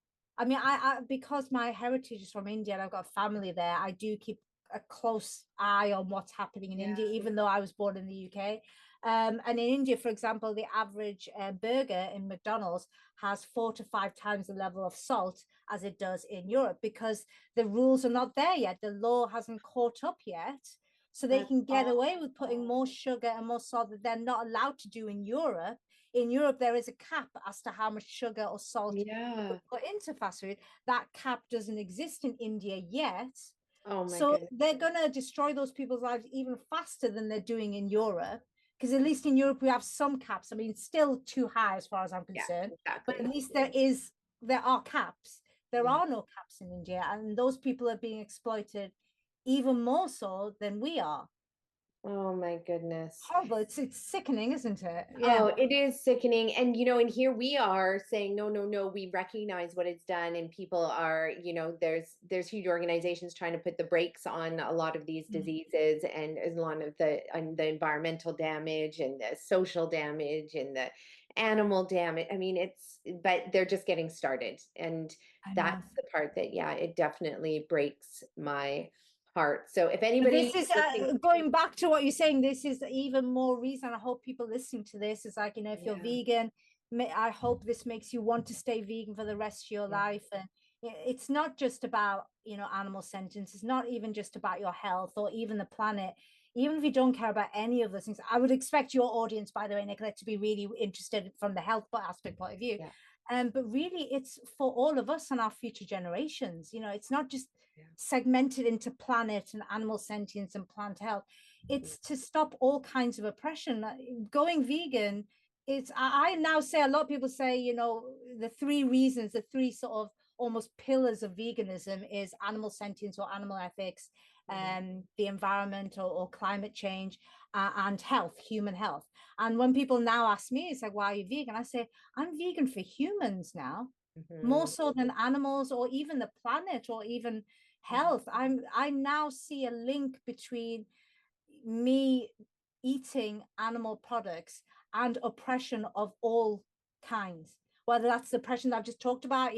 I mean, I because my heritage is from India and I've got family there, I do keep a close eye on what's happening in India, even though I was born in the UK. And in India, for example, the average burger in McDonald's has 4 to 5 times the level of salt as it does in Europe, because the rules are not there yet. The law hasn't caught up yet. So they That's can get away with putting awful. more sugar and more salt that they're not allowed to do in Europe. In Europe, there is a cap as to how much sugar or salt you Yeah. can put into fast food. That cap doesn't exist in India yet. Oh my So goodness. they're going to destroy those people's lives even faster than they're doing in Europe. Because at least in Europe, we have some caps. I mean, still too high as far as I'm Yeah, concerned, but at exactly. least there are caps. There Yeah. are no caps in India, and those people are being exploited even more so than we are. Oh my goodness. Horrible. It's sickening, isn't it? Yeah. Oh, it is sickening. And, and here we are saying, no, no, no, we recognize what it's done. And people are, there's huge organizations trying to put the brakes on a lot of these Mm. diseases, and a lot of the environmental damage and the social damage and the animal damage. I mean, but they're just getting started. And I know. that's the part that, yeah, it definitely breaks my heart. So if But anybody this is listening, going back to what you're saying. This is even more reason. I hope people listening to this is like, if you're yeah, vegan, I hope this makes you want to stay vegan for the rest of your yeah, life. And it's not just about, animal sentience. It's not even just about your health or even the planet. Even if you don't care about any of those things, I would expect your audience, by the way, Nicolette, to be really interested from the health aspect point of view. yeah, But really, it's for all of us and our future generations. It's not just yeah, segmented into planet and animal sentience and plant health. yeah, It's to stop all kinds of oppression. Going vegan, I now say, a lot of people say, the three reasons, the three sort of almost pillars of veganism is animal sentience or animal ethics, mhm, the environment or climate change, and health, human health. And when people now ask me, it's like, why are you vegan? I say, I'm vegan for humans now, more mhm, so than animals or even the planet or even health. I now see a link between me eating animal products and oppression of all kinds, whether that's the oppression that I've just talked about,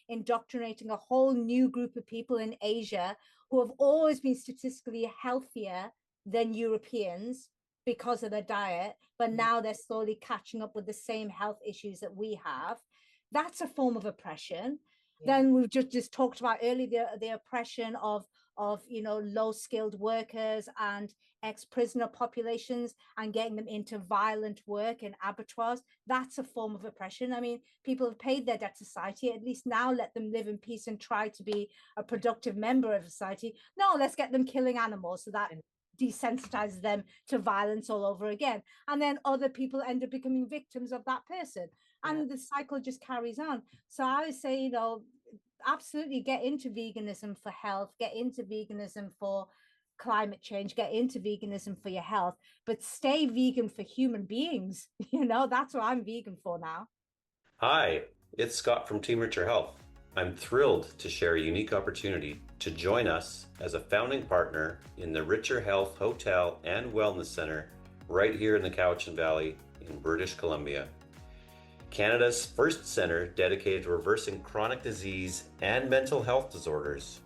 indoctrinating a whole new group of people in Asia who have always been statistically healthier than Europeans because of their diet, but mhm, now they're slowly catching up with the same health issues that we have. That's a form of oppression. yeah, Then we've just talked about earlier the oppression of low skilled workers and ex-prisoner populations and getting them into violent work in abattoirs. That's a form of oppression. I mean, people have paid their debt to society. At least now let them live in peace and try to be a productive member of society. No, let's get them killing animals so that and desensitizes them to violence all over again. And then other people end up becoming victims of that person. yeah, And the cycle just carries on. So I would say, absolutely get into veganism for health, get into veganism for climate change, get into veganism for your health, but stay vegan for human beings. That's what I'm vegan for now. Hi, it's Scott from Team Richer Health. I'm thrilled to share a unique opportunity to join us as a founding partner in the Richer Health Hotel and Wellness Center right here in the Cowichan Valley in British Columbia. Canada's first center dedicated to reversing chronic disease and mental health disorders.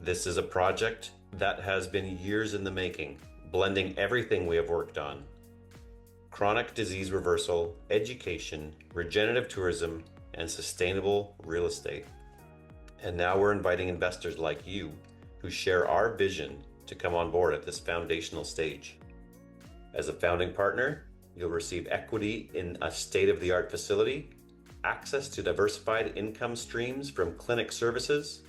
This is a project that has been years in the making, blending everything we have worked on: chronic disease reversal, education, regenerative tourism, and sustainable real estate. And now we're inviting investors like you who share our vision to come on board at this foundational stage. As a founding partner, you'll receive equity in a state-of-the-art facility, access to diversified income streams from clinic services,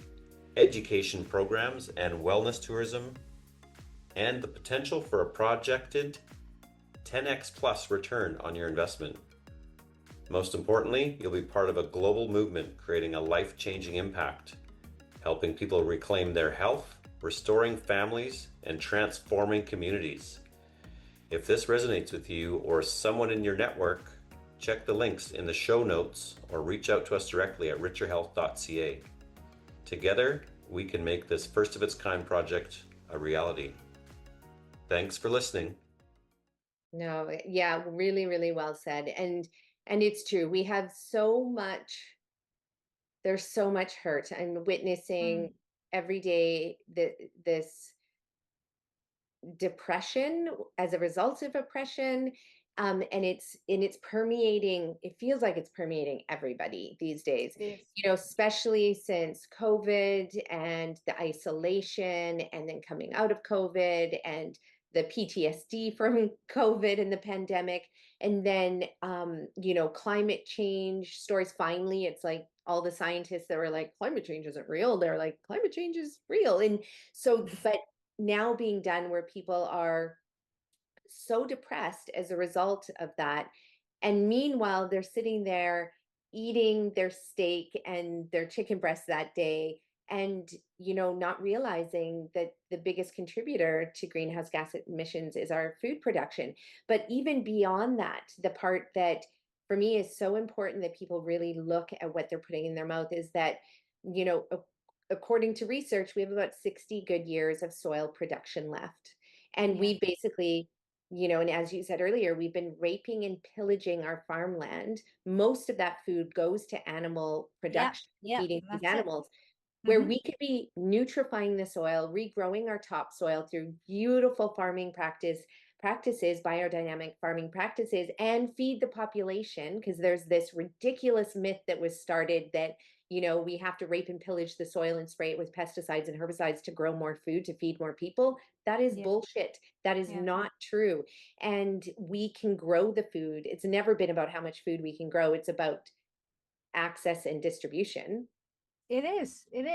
education programs and wellness tourism, and the potential for a projected 10x plus return on your investment. Most importantly, you'll be part of a global movement creating a life-changing impact, helping people reclaim their health, restoring families, and transforming communities. If this resonates with you or someone in your network, check the links in the show notes or reach out to us directly at richerhealth.ca. Together, we can make this first of its kind project a reality. Thanks for listening. No, yeah, really, really well said. And it's true. We have there's so much hurt. I'm witnessing every day this depression as a result of oppression. And it's permeating, it feels like it's permeating everybody these days, Yes. especially since COVID and the isolation, and then coming out of COVID and the PTSD from COVID and the pandemic. And then, climate change stories. Finally, it's like all the scientists that were like, climate change isn't real. They're like, climate change is real. And so, but now being done where people are so depressed as a result of that. And meanwhile, they're sitting there eating their steak and their chicken breast that day, and not realizing that the biggest contributor to greenhouse gas emissions is our food production. But even beyond that, the part that for me is so important that people really look at what they're putting in their mouth is that, according to research, we have about 60 good years of soil production left. And we basically, and as you said earlier, we've been raping and pillaging our farmland. Most of that food goes to animal production, feeding these animals, where we could be nutrifying the soil, regrowing our topsoil through beautiful farming practices, biodynamic farming practices, and feed the population. Because there's this ridiculous myth that was started that, we have to rape and pillage the soil and spray it with pesticides and herbicides to grow more food, to feed more people. That is bullshit. That is not true. And we can grow the food. It's never been about how much food we can grow. It's about access and distribution. It is. And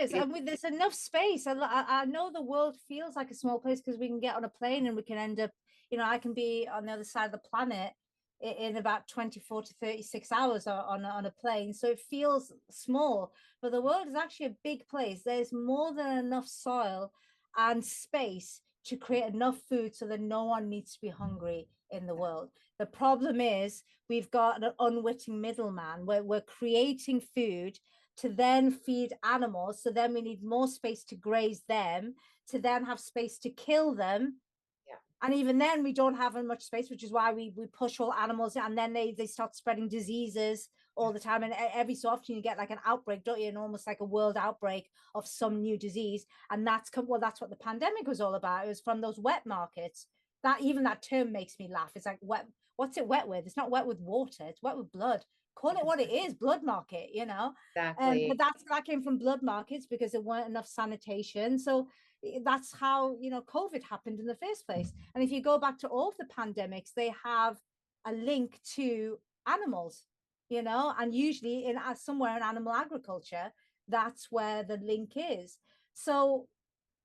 there's enough space. I know the world feels like a small place because we can get on a plane and we can end up, I can be on the other side of the planet in about 24 to 36 hours on a plane. So it feels small, but the world is actually a big place. There's more than enough soil and space to create enough food so that no one needs to be hungry in the world. The problem is we've got an unwitting middleman where we're creating food to then feed animals. So then we need more space to graze them, to then have space to kill them. And even then we don't have much space, which is why we push all animals, and then they start spreading diseases all the time. And every so often you get like an outbreak, don't you? And almost like a world outbreak of some new disease. And that's what the pandemic was all about. It was from those wet markets. That term makes me laugh. It's like, wet, what's it wet with? It's not wet with water, it's wet with blood. Call it what it is, blood market, Exactly. But that came from blood markets because there weren't enough sanitation. So that's how COVID happened in the first place. And if you go back to all of the pandemics, they have a link to animals, and usually in somewhere in animal agriculture, that's where the link is. So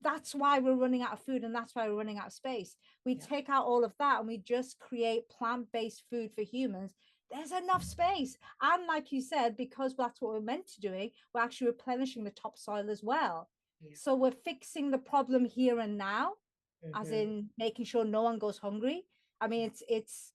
that's why we're running out of food, and that's why we're running out of space. We take out all of that and we just create plant-based food for humans. There's enough space. And like you said, because that's what we're meant to doing, we're actually replenishing the topsoil as well. So we're fixing the problem here and now, as in making sure no one goes hungry. I mean, it's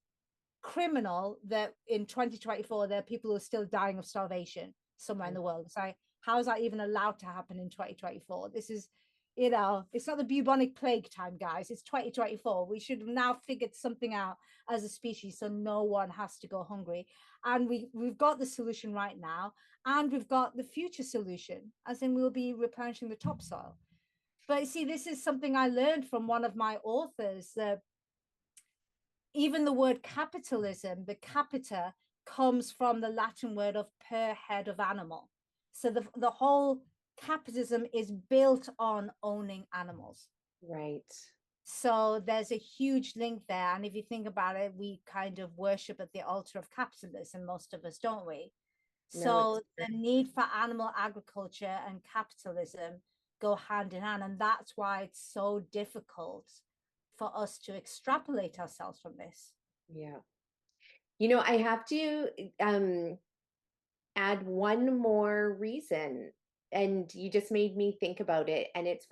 criminal that in 2024 there are people who are still dying of starvation somewhere in the world. It's like, how is that even allowed to happen in 2024? This is, it's not the bubonic plague time, guys. It's 2024. We should have now figured something out as a species so no one has to go hungry. And we've got the solution right now, and we've got the future solution, as in we'll be replenishing the topsoil. But see, this is something I learned from one of my authors, that even the word capitalism, the capita, comes from the Latin word of per head of animal. So the whole capitalism is built on owning animals. Right. So there's a huge link there. And if you think about it, we kind of worship at the altar of capitalism, most of us, don't we? So the need for animal agriculture and capitalism go hand in hand. And that's why it's so difficult for us to extrapolate ourselves from this. Yeah. You know, I have to add one more reason. And you just made me think about it. And it's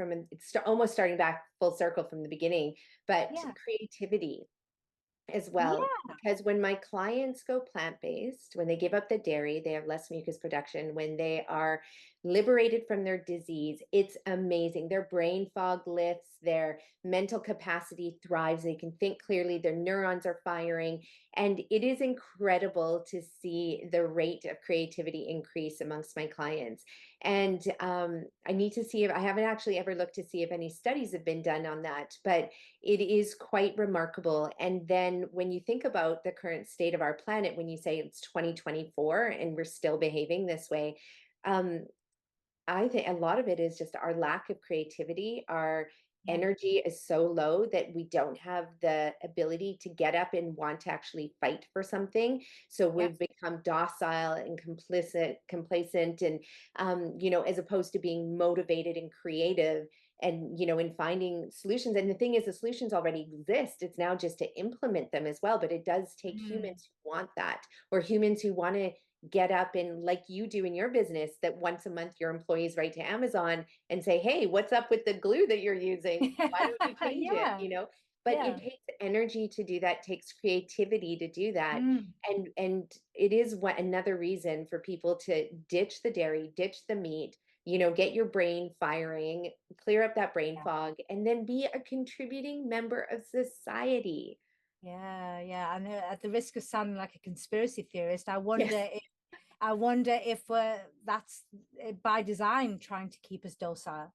almost starting back full circle from the beginning, but Yeah. creativity as well. Yeah. Because when my clients go plant-based, when they give up the dairy, they have less mucus production. When they are liberated from their disease, it's amazing. Their brain fog lifts, their mental capacity thrives, they can think clearly, their neurons are firing. And it is incredible to see the rate of creativity increase amongst my clients. And I need to see if I haven't actually ever looked to see if any studies have been done on that, but it is quite remarkable. And then when you think about the current state of our planet, when you say it's 2024 and we're still behaving this way, um, I think a lot of it is just our lack of creativity. Our Yeah. energy is so low that we don't have the ability to get up and want to actually fight for something. So Yeah. we've become docile and complacent, and as opposed to being motivated and creative, and in finding solutions. And the thing is, the solutions already exist. It's now just to implement them as well. But it does take Mm. humans who want that, or humans who want to get up and, like you do in your business, that once a month your employees write to Amazon and say, hey, what's up with the glue that you're using? Why don't you change it? Yeah. But Yeah. it takes energy to do that, takes creativity to do that. Mm. And it is another reason for people to ditch the dairy, ditch the meat, get your brain firing, clear up that brain Yeah. fog, and then be a contributing member of society. Yeah. Yeah. And at the risk of sounding like a conspiracy theorist, Yes. I wonder if that's by design trying to keep us docile.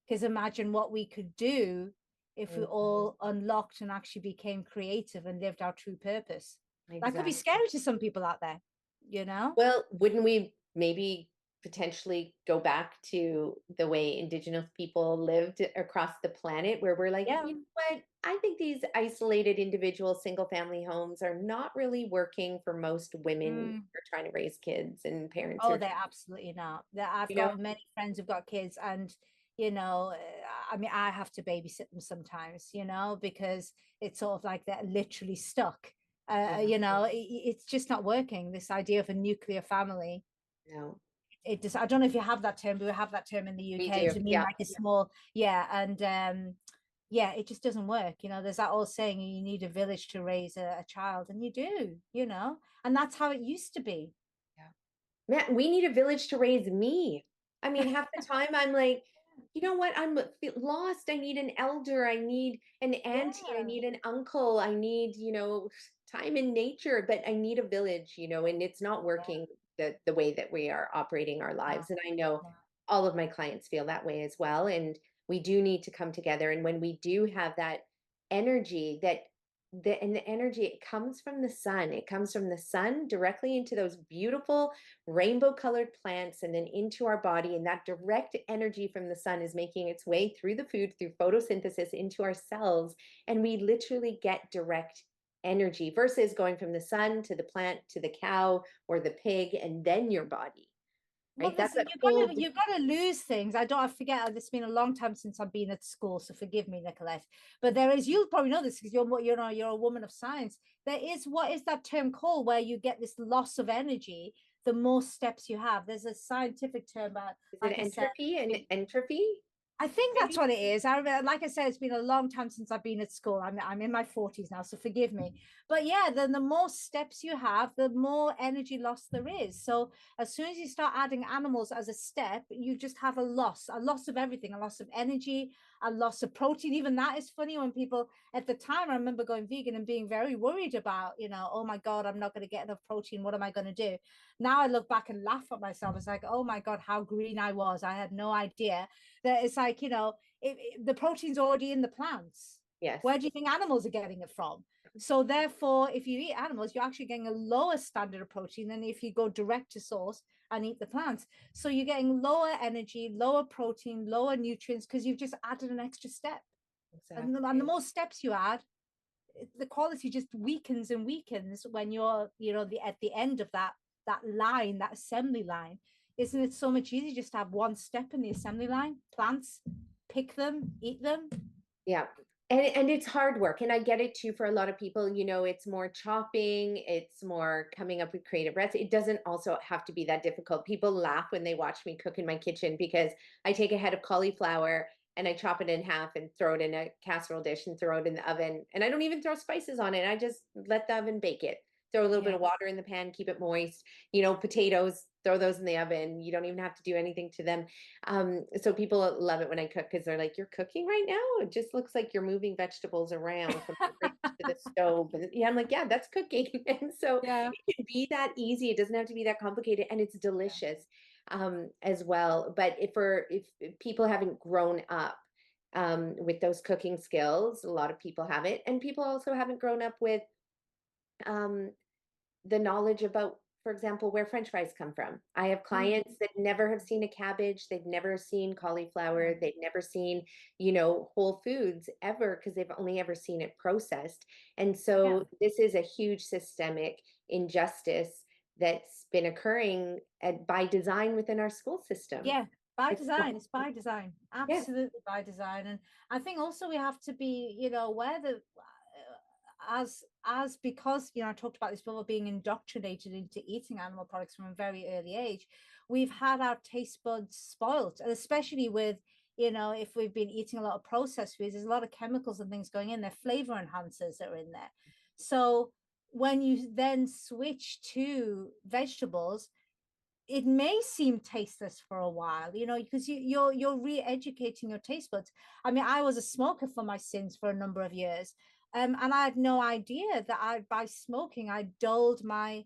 Because imagine what we could do if we all unlocked and actually became creative and lived our true purpose. That could be Exactly. scary to some people out there, you know? Well, wouldn't we maybe potentially go back to the way Indigenous people lived across the planet, where we're like, Yeah. you know what? I think these isolated individual single family homes are not really working for most women Mm. who are trying to raise kids, and parents Oh, are, they're absolutely not. I've you know, got many friends who've got kids, and I mean, I have to babysit them sometimes, because it's sort of like they're literally stuck. yeah, It's just not working. This idea of a nuclear family. no, It just, I don't know if you have that term, but we have that term in the we UK do. to mean Yeah. like a small, yeah, and yeah, it just doesn't work. There's that old saying, you need a village to raise a child, and you do, and that's how it used to be. Yeah. Man, we need a village to raise me. I mean, half the time I'm like, you know what? I'm lost. I need an elder. I need an auntie. I Yeah, need an uncle. I need, time in nature, but I need a village, and it's not yeah, working the way that we are operating our no, lives. And I know no. all of my clients feel that way as well. And we do need to come together. And when we do have that energy, the energy, it comes from the sun. It comes from the sun directly into those beautiful rainbow colored plants and then into our body. And that direct energy from the sun is making its way through the food, through photosynthesis into our cells. And we literally get direct energy versus going from the sun to the plant to the cow or the pig and then your body, Well, right? That's listen, that full. you've got to lose things. I forget. It's been a long time since I've been at school, so forgive me, Nicolette. But there is, you'll probably know this because you're a woman of science. There is, what is that term called, where you get this loss of energy the more steps you have. There's a scientific term, but Is it like I said, entropy and entropy? I think that's Maybe. what it is. Like I said, it's been a long time since I've been at school. I'm in my 40s now, so forgive me. But yeah, then the more steps you have, the more energy loss there is. So as soon as you start adding animals as a step, you just have a loss of everything, a loss of energy, a loss of protein. Even that is funny when people at the time, I remember going vegan and being very worried about, oh my God, I'm not going to get enough protein. What am I going to do? Now I look back and laugh at myself. It's like, oh my God, how green I was. I had no idea that it's like, the protein's already in the plants. Yes. Where do you think animals are getting it from? So therefore, if you eat animals, you're actually getting a lower standard of protein than if you go direct to source and eat the plants. So you're getting lower energy, lower protein, lower nutrients because you've just added an extra step. Exactly. And the more steps you add, the quality just weakens and weakens when you're, at the end of that line, that assembly line. Isn't it so much easier just to have one step in the assembly line? Plants, pick them, eat them. Yeah. And it's hard work. And I get it too for a lot of people, it's more chopping, it's more coming up with creative recipes. It doesn't also have to be that difficult. People laugh when they watch me cook in my kitchen because I take a head of cauliflower and I chop it in half and throw it in a casserole dish and throw it in the oven. And I don't even throw spices on it. I just let the oven bake it. Throw a little bit Yeah. of water in the pan, keep it moist. Potatoes, throw those in the oven. You don't even have to do anything to them. So people love it when I cook because they're like, "You're cooking right now? It just looks like you're moving vegetables around from the fridge to the stove." And yeah, I'm like, "Yeah, that's cooking." And so Yeah. it can be that easy. It doesn't have to be that complicated, and it's delicious as well. But if people haven't grown up with those cooking skills, a lot of people haven't, and people also haven't grown up with um, the knowledge about, for example, where French fries come from. I have clients that never have seen a cabbage, they've never seen cauliflower, Mm. they've never seen, whole foods ever because they've only ever seen it processed. And Yeah. so this is a huge systemic injustice that's been occurring by design within our school system. Yeah, by It's design. It's by design. yeah, Absolutely by design. And I think also we have to be, aware that as because I talked about this before, being indoctrinated into eating animal products from a very early age, we've had our taste buds spoiled, and especially with if we've been eating a lot of processed foods, there's a lot of chemicals and things going in there, flavor enhancers that are in there. So when you then switch to vegetables, it may seem tasteless for a while, because you're re-educating your taste buds. I mean, I was a smoker for my sins for a number of years, and I had no idea that by smoking I dulled my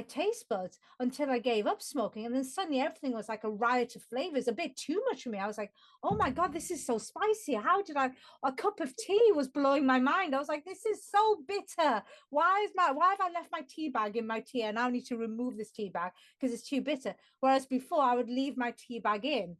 taste buds until I gave up smoking. And then suddenly everything was like a riot of flavors, a bit too much for me. I was like, oh my God, this is so spicy. A cup of tea was blowing my mind. I was like, this is so bitter. Why have I left my tea bag in my tea? And I now need to remove this tea bag because it's too bitter. Whereas before I would leave my tea bag in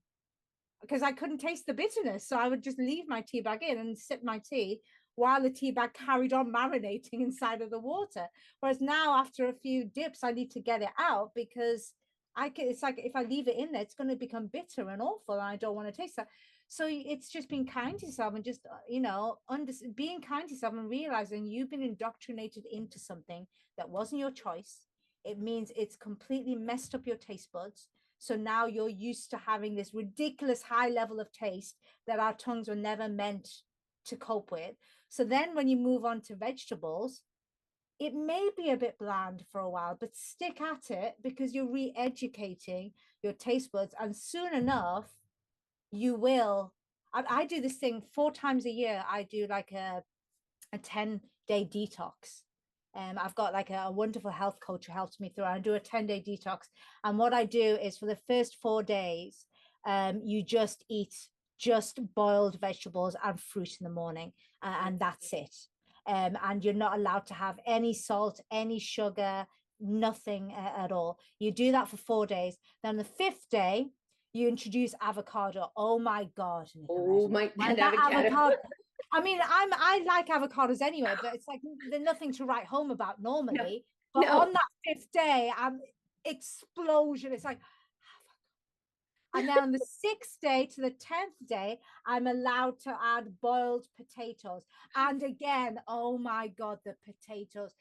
because I couldn't taste the bitterness. So I would just leave my tea bag in and sip my tea while the tea bag carried on marinating inside of the water. Whereas now, after a few dips, I need to get it out because it's like if I leave it in there, it's going to become bitter and awful, and I don't want to taste that. So it's just being kind to yourself and just, being kind to yourself and realizing you've been indoctrinated into something that wasn't your choice. It means it's completely messed up your taste buds. So now you're used to having this ridiculous high level of taste that our tongues were never meant to cope with. So then when you move on to vegetables, it may be a bit bland for a while, but stick at it because you're re-educating your taste buds. And soon enough, you will. I do this thing 4 times a year. I do like a 10-day detox. I've got like a wonderful health coach who helps me through. I do a 10-day detox. And what I do is for the first 4 days, you just eat just boiled vegetables and fruit in the morning, and that's it. And you're not allowed to have any salt, any sugar, nothing at all. You do that for 4 days. Then the fifth day, you introduce avocado. Oh my God, oh Nicolette. my And God, that avocado. avocado, I mean, I like avocados anyway, but it's like there's nothing to write home about No, normally. But no. on that fifth day, I'm explosion. It's like, and then on the 6th day to the 10th day, I'm allowed to add boiled potatoes. And again, oh my God, the potatoes.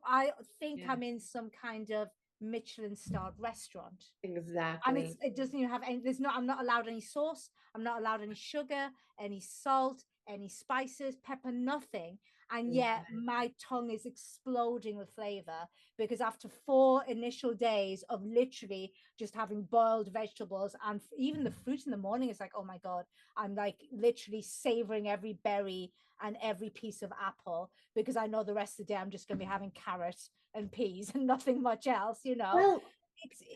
I think Yeah, I'm in some kind of Michelin-starred restaurant. And exactly. it doesn't even have any, I'm not allowed any sauce, I'm not allowed any sugar, any salt, any spices, pepper, nothing. And yet Yeah, my tongue is exploding with flavor because after 4 initial days of literally just having boiled vegetables and even the fruit in the morning, is like, oh my God, I'm like literally savoring every berry and every piece of apple because I know the rest of the day I'm just going to be having carrots and peas and nothing much else. well,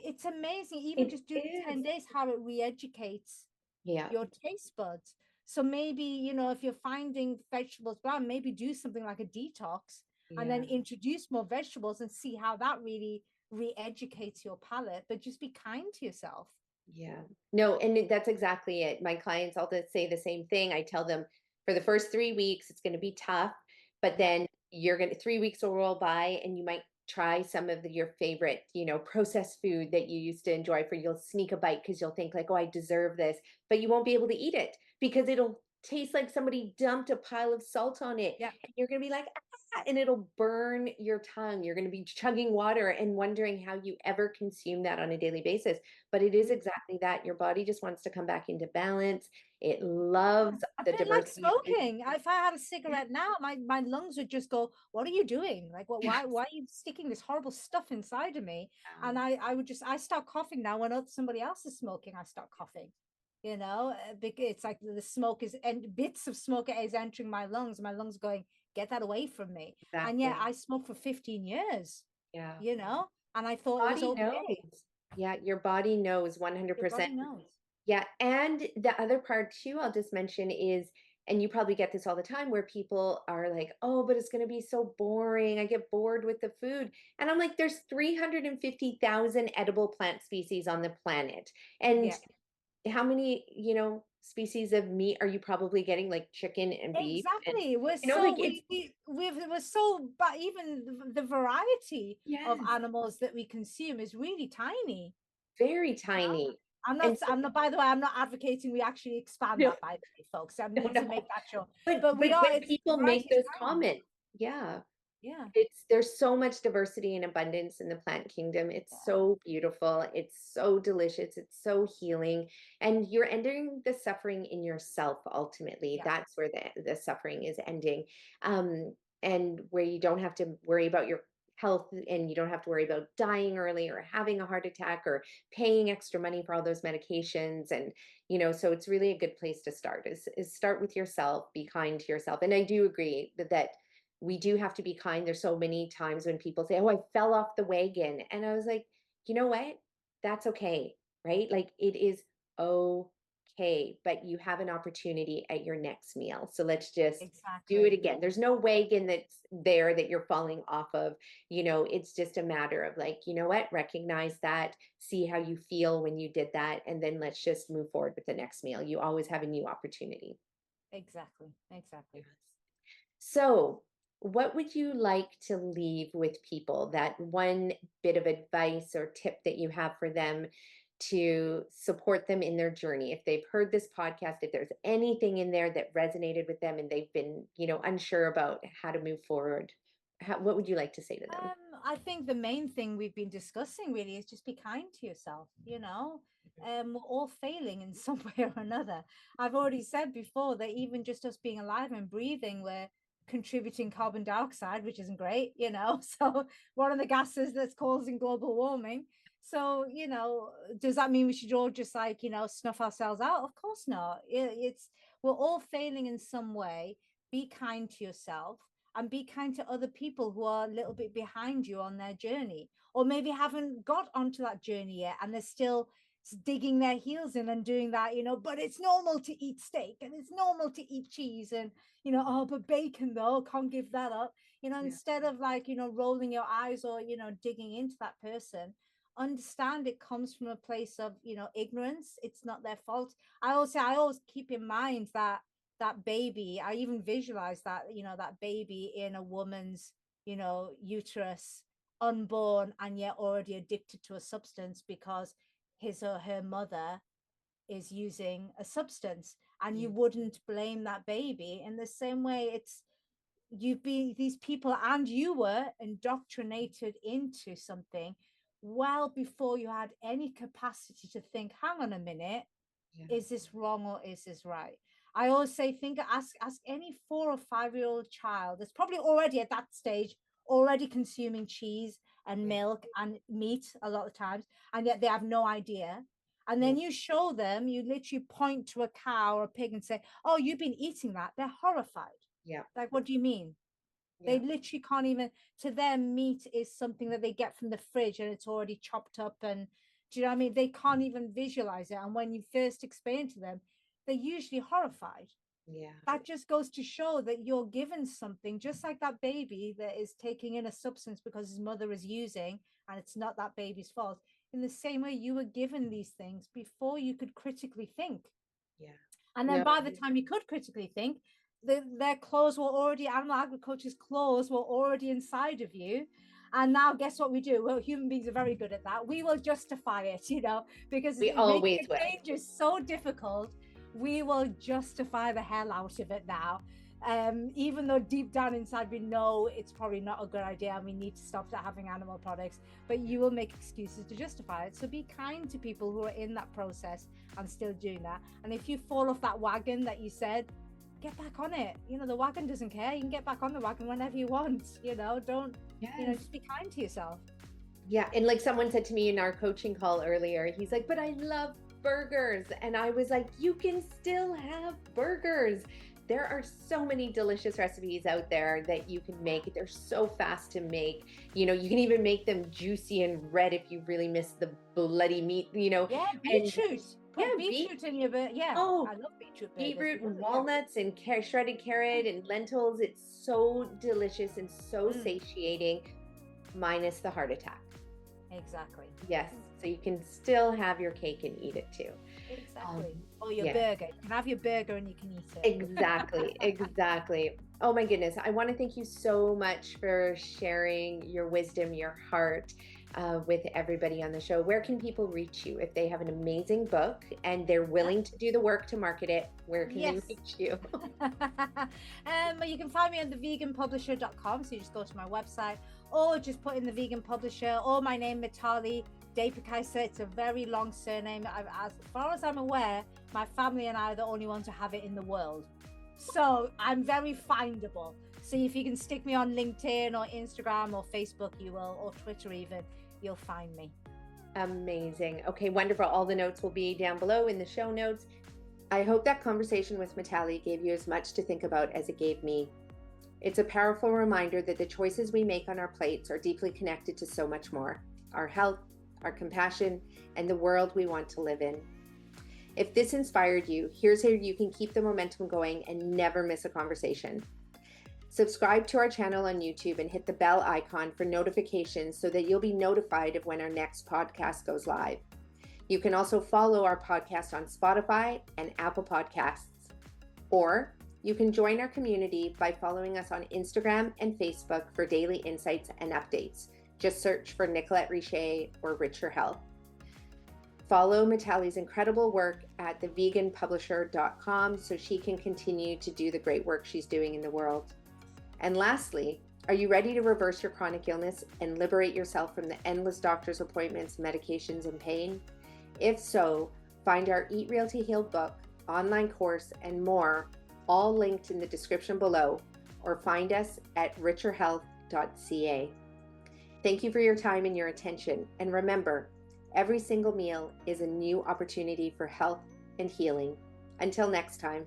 It's amazing, even it just doing is. 10 days, how it re-educates Yeah, your taste buds. So maybe, if you're finding vegetables bland, maybe do something like a detox and then yeah. introduce more vegetables and see how that really re-educates your palate. But just be kind to yourself. Yeah. No, and that's exactly it. My clients all say the same thing. I tell them for the first 3 weeks, it's going to be tough, but Yeah. then 3 weeks will roll by and you might try some of your favorite, processed food that you used to enjoy. You'll sneak a bite because you'll think like, oh, I deserve this, but you won't be able to eat it because it'll taste like somebody dumped a pile of salt on it. Yeah. And you're going to be like, ah, and it'll burn your tongue. You're going to be chugging water and wondering how you ever consume that on a daily basis. But it is exactly that. Your body just wants to come back into balance. It loves A the bit like diversity of food. smoking. If I had a cigarette now, my lungs would just go, "What are you doing? Like, why are you sticking this horrible stuff inside of me?" And I start coughing now when somebody else is smoking. I start coughing, because it's like the smoke is, and bits of smoke is entering my lungs. My lungs going, "Get that away from me." Exactly. And yeah, I smoked for 15 years. Yeah. And I thought it was Body okay. knows. Yeah, your body knows Your 100%. body knows. Yeah. And the other part too, I'll just mention is, and you probably get this all the time where people are like, oh, but it's going to be so boring. I get bored with the food. And I'm like, there's 350,000 edible plant species on the planet. And how many, species of meat are you probably getting, like chicken and beef? Exactly. And, We're like we're so, but even the variety of yes, animals that we consume is really tiny. very tiny. And so, I'm not, by the way, I'm not advocating we actually expand no, that, by the way, folks. I no, need to no. make that sure. But We are, when it's people make variety is those tiny. comments, yeah. Yeah. There's so much diversity and abundance in the plant kingdom. It's so beautiful. It's so delicious. It's so healing. And you're ending the suffering in yourself ultimately. Yeah. That's where the suffering is ending. And where you don't have to worry about your health, and you don't have to worry about dying early or having a heart attack or paying extra money for all those medications. And so it's really a good place to start, is start with yourself, be kind to yourself. And I do agree that we do have to be kind. There's so many times when people say, oh, I fell off the wagon. And I was like, you know what? That's okay, right? Like, it is okay, but you have an opportunity at your next meal. So let's just do it again. There's no wagon that's there that you're falling off of. It's just a matter of like, you know what? Recognize that, see how you feel when you did that, and then let's just move forward with the next meal. You always have a new opportunity. Exactly. So, what would you like to leave with people? That one bit of advice or tip that you have for them to support them in their journey. If they've heard this podcast, if there's anything in there that resonated with them and they've been, unsure about how to move forward, what would you like to say to them? I think the main thing we've been discussing really is just be kind to yourself. We're all failing in some way or another. I've already said before that even just us being alive and breathing, we're contributing carbon dioxide, which isn't great, so one of the gases that's causing global warming. So, does that mean we should all just like, snuff ourselves out? Of course not. We're all failing in some way. Be kind to yourself and be kind to other people who are a little bit behind you on their journey, or maybe haven't got onto that journey yet and they're still digging their heels in and doing that, but it's normal to eat steak and it's normal to eat cheese and, oh, but bacon though, can't give that up, instead of like, rolling your eyes or, digging into that person. Understand it comes from a place of, ignorance. It's not their fault. I always keep in mind that baby, I even visualize that, that baby in a woman's, uterus, unborn, and yet already addicted to a substance because his or her mother is using a substance. And you wouldn't blame that baby in the same way. These people, and you were indoctrinated into something well before you had any capacity to think, hang on a minute, is this wrong or is this right? I always say, ask any 4 or 5-year-old child that's probably already at that stage, already consuming cheese and milk and meat a lot of times, and yet they have no idea. And then you show them, you literally point to a cow or a pig and say, oh, you've been eating that. They're horrified. Yeah. Like, what do you mean? They literally can't even, to them, meat is something that they get from the fridge and it's already chopped up. And do you know what I mean? They can't even visualize it. And when you first explain to them, they're usually horrified. Yeah. That just goes to show that you're given something, just like that baby that is taking in a substance because his mother is using, and it's not that baby's fault. In the same way, you were given these things before you could critically think. Yeah. And then by the time you could critically think, their clothes were already, animal agriculture's clothes were already inside of you. And now guess what we do? Well, human beings are very good at that. We will justify it, because we always making a change is so difficult. we will justify the hell out of it now. Even though deep down inside we know it's probably not a good idea and we need to stop having animal products, but you will make excuses to justify it. So be kind to people who are in that process and still doing that. And if you fall off that wagon that you said, get back on it. You know, the wagon doesn't care. You can get back on the wagon whenever you want. You know, don't, you know, just be kind to yourself. Yeah. And like someone said to me in our coaching call earlier, he's like, but I love burgers. And I was like, you can still have burgers. There are so many delicious recipes out there that you can make. They're so fast to make. You know, you can even make them juicy and red if you really miss the bloody meat, you know. Yeah, beetroot. Put beetroot in your I love beetroot burgers. Beetroot and walnuts and shredded carrot and lentils. It's so delicious and so satiating, minus the heart attack. Exactly. Yes. So you can still have your cake and eat it too. Exactly. Or your burger. You can have your burger and you can eat it. Exactly. Exactly. Oh my goodness. I want to thank you so much for sharing your wisdom, your heart with everybody on the show. Where can people reach you if they have an amazing book and they're willing to do the work to market it? Where can they reach you? You can find me on theveganpublisher.com. So you just go to my website or just put in the Vegan Publisher or my name, Mitali. It's a very long surname. As far as I'm aware, my family and I are the only ones who have it in the world. So I'm very findable. So if you can stick me on LinkedIn or Instagram or Facebook, you will, or Twitter even, you'll find me. Amazing. Okay, wonderful. All the notes will be down below in the show notes. I hope that conversation with Mitali gave you as much to think about as it gave me. It's a powerful reminder that the choices we make on our plates are deeply connected to so much more: our health, our compassion, and the world we want to live in. If this inspired you, here's how you can keep the momentum going and never miss a conversation. Subscribe to our channel on YouTube and hit the bell icon for notifications so that you'll be notified of when our next podcast goes live. You can also follow our podcast on Spotify and Apple Podcasts. Or you can join our community by following us on Instagram and Facebook for daily insights and updates. Just search for Nicolette Richer or Richer Health. Follow Mitali's incredible work at theveganpublisher.com so she can continue to do the great work she's doing in the world. And lastly, are you ready to reverse your chronic illness and liberate yourself from the endless doctor's appointments, medications, and pain? If so, find our Eat Real to Heal book, online course, and more, all linked in the description below, or find us at richerhealth.ca. Thank you for your time and your attention. And remember, every single meal is a new opportunity for health and healing. Until next time.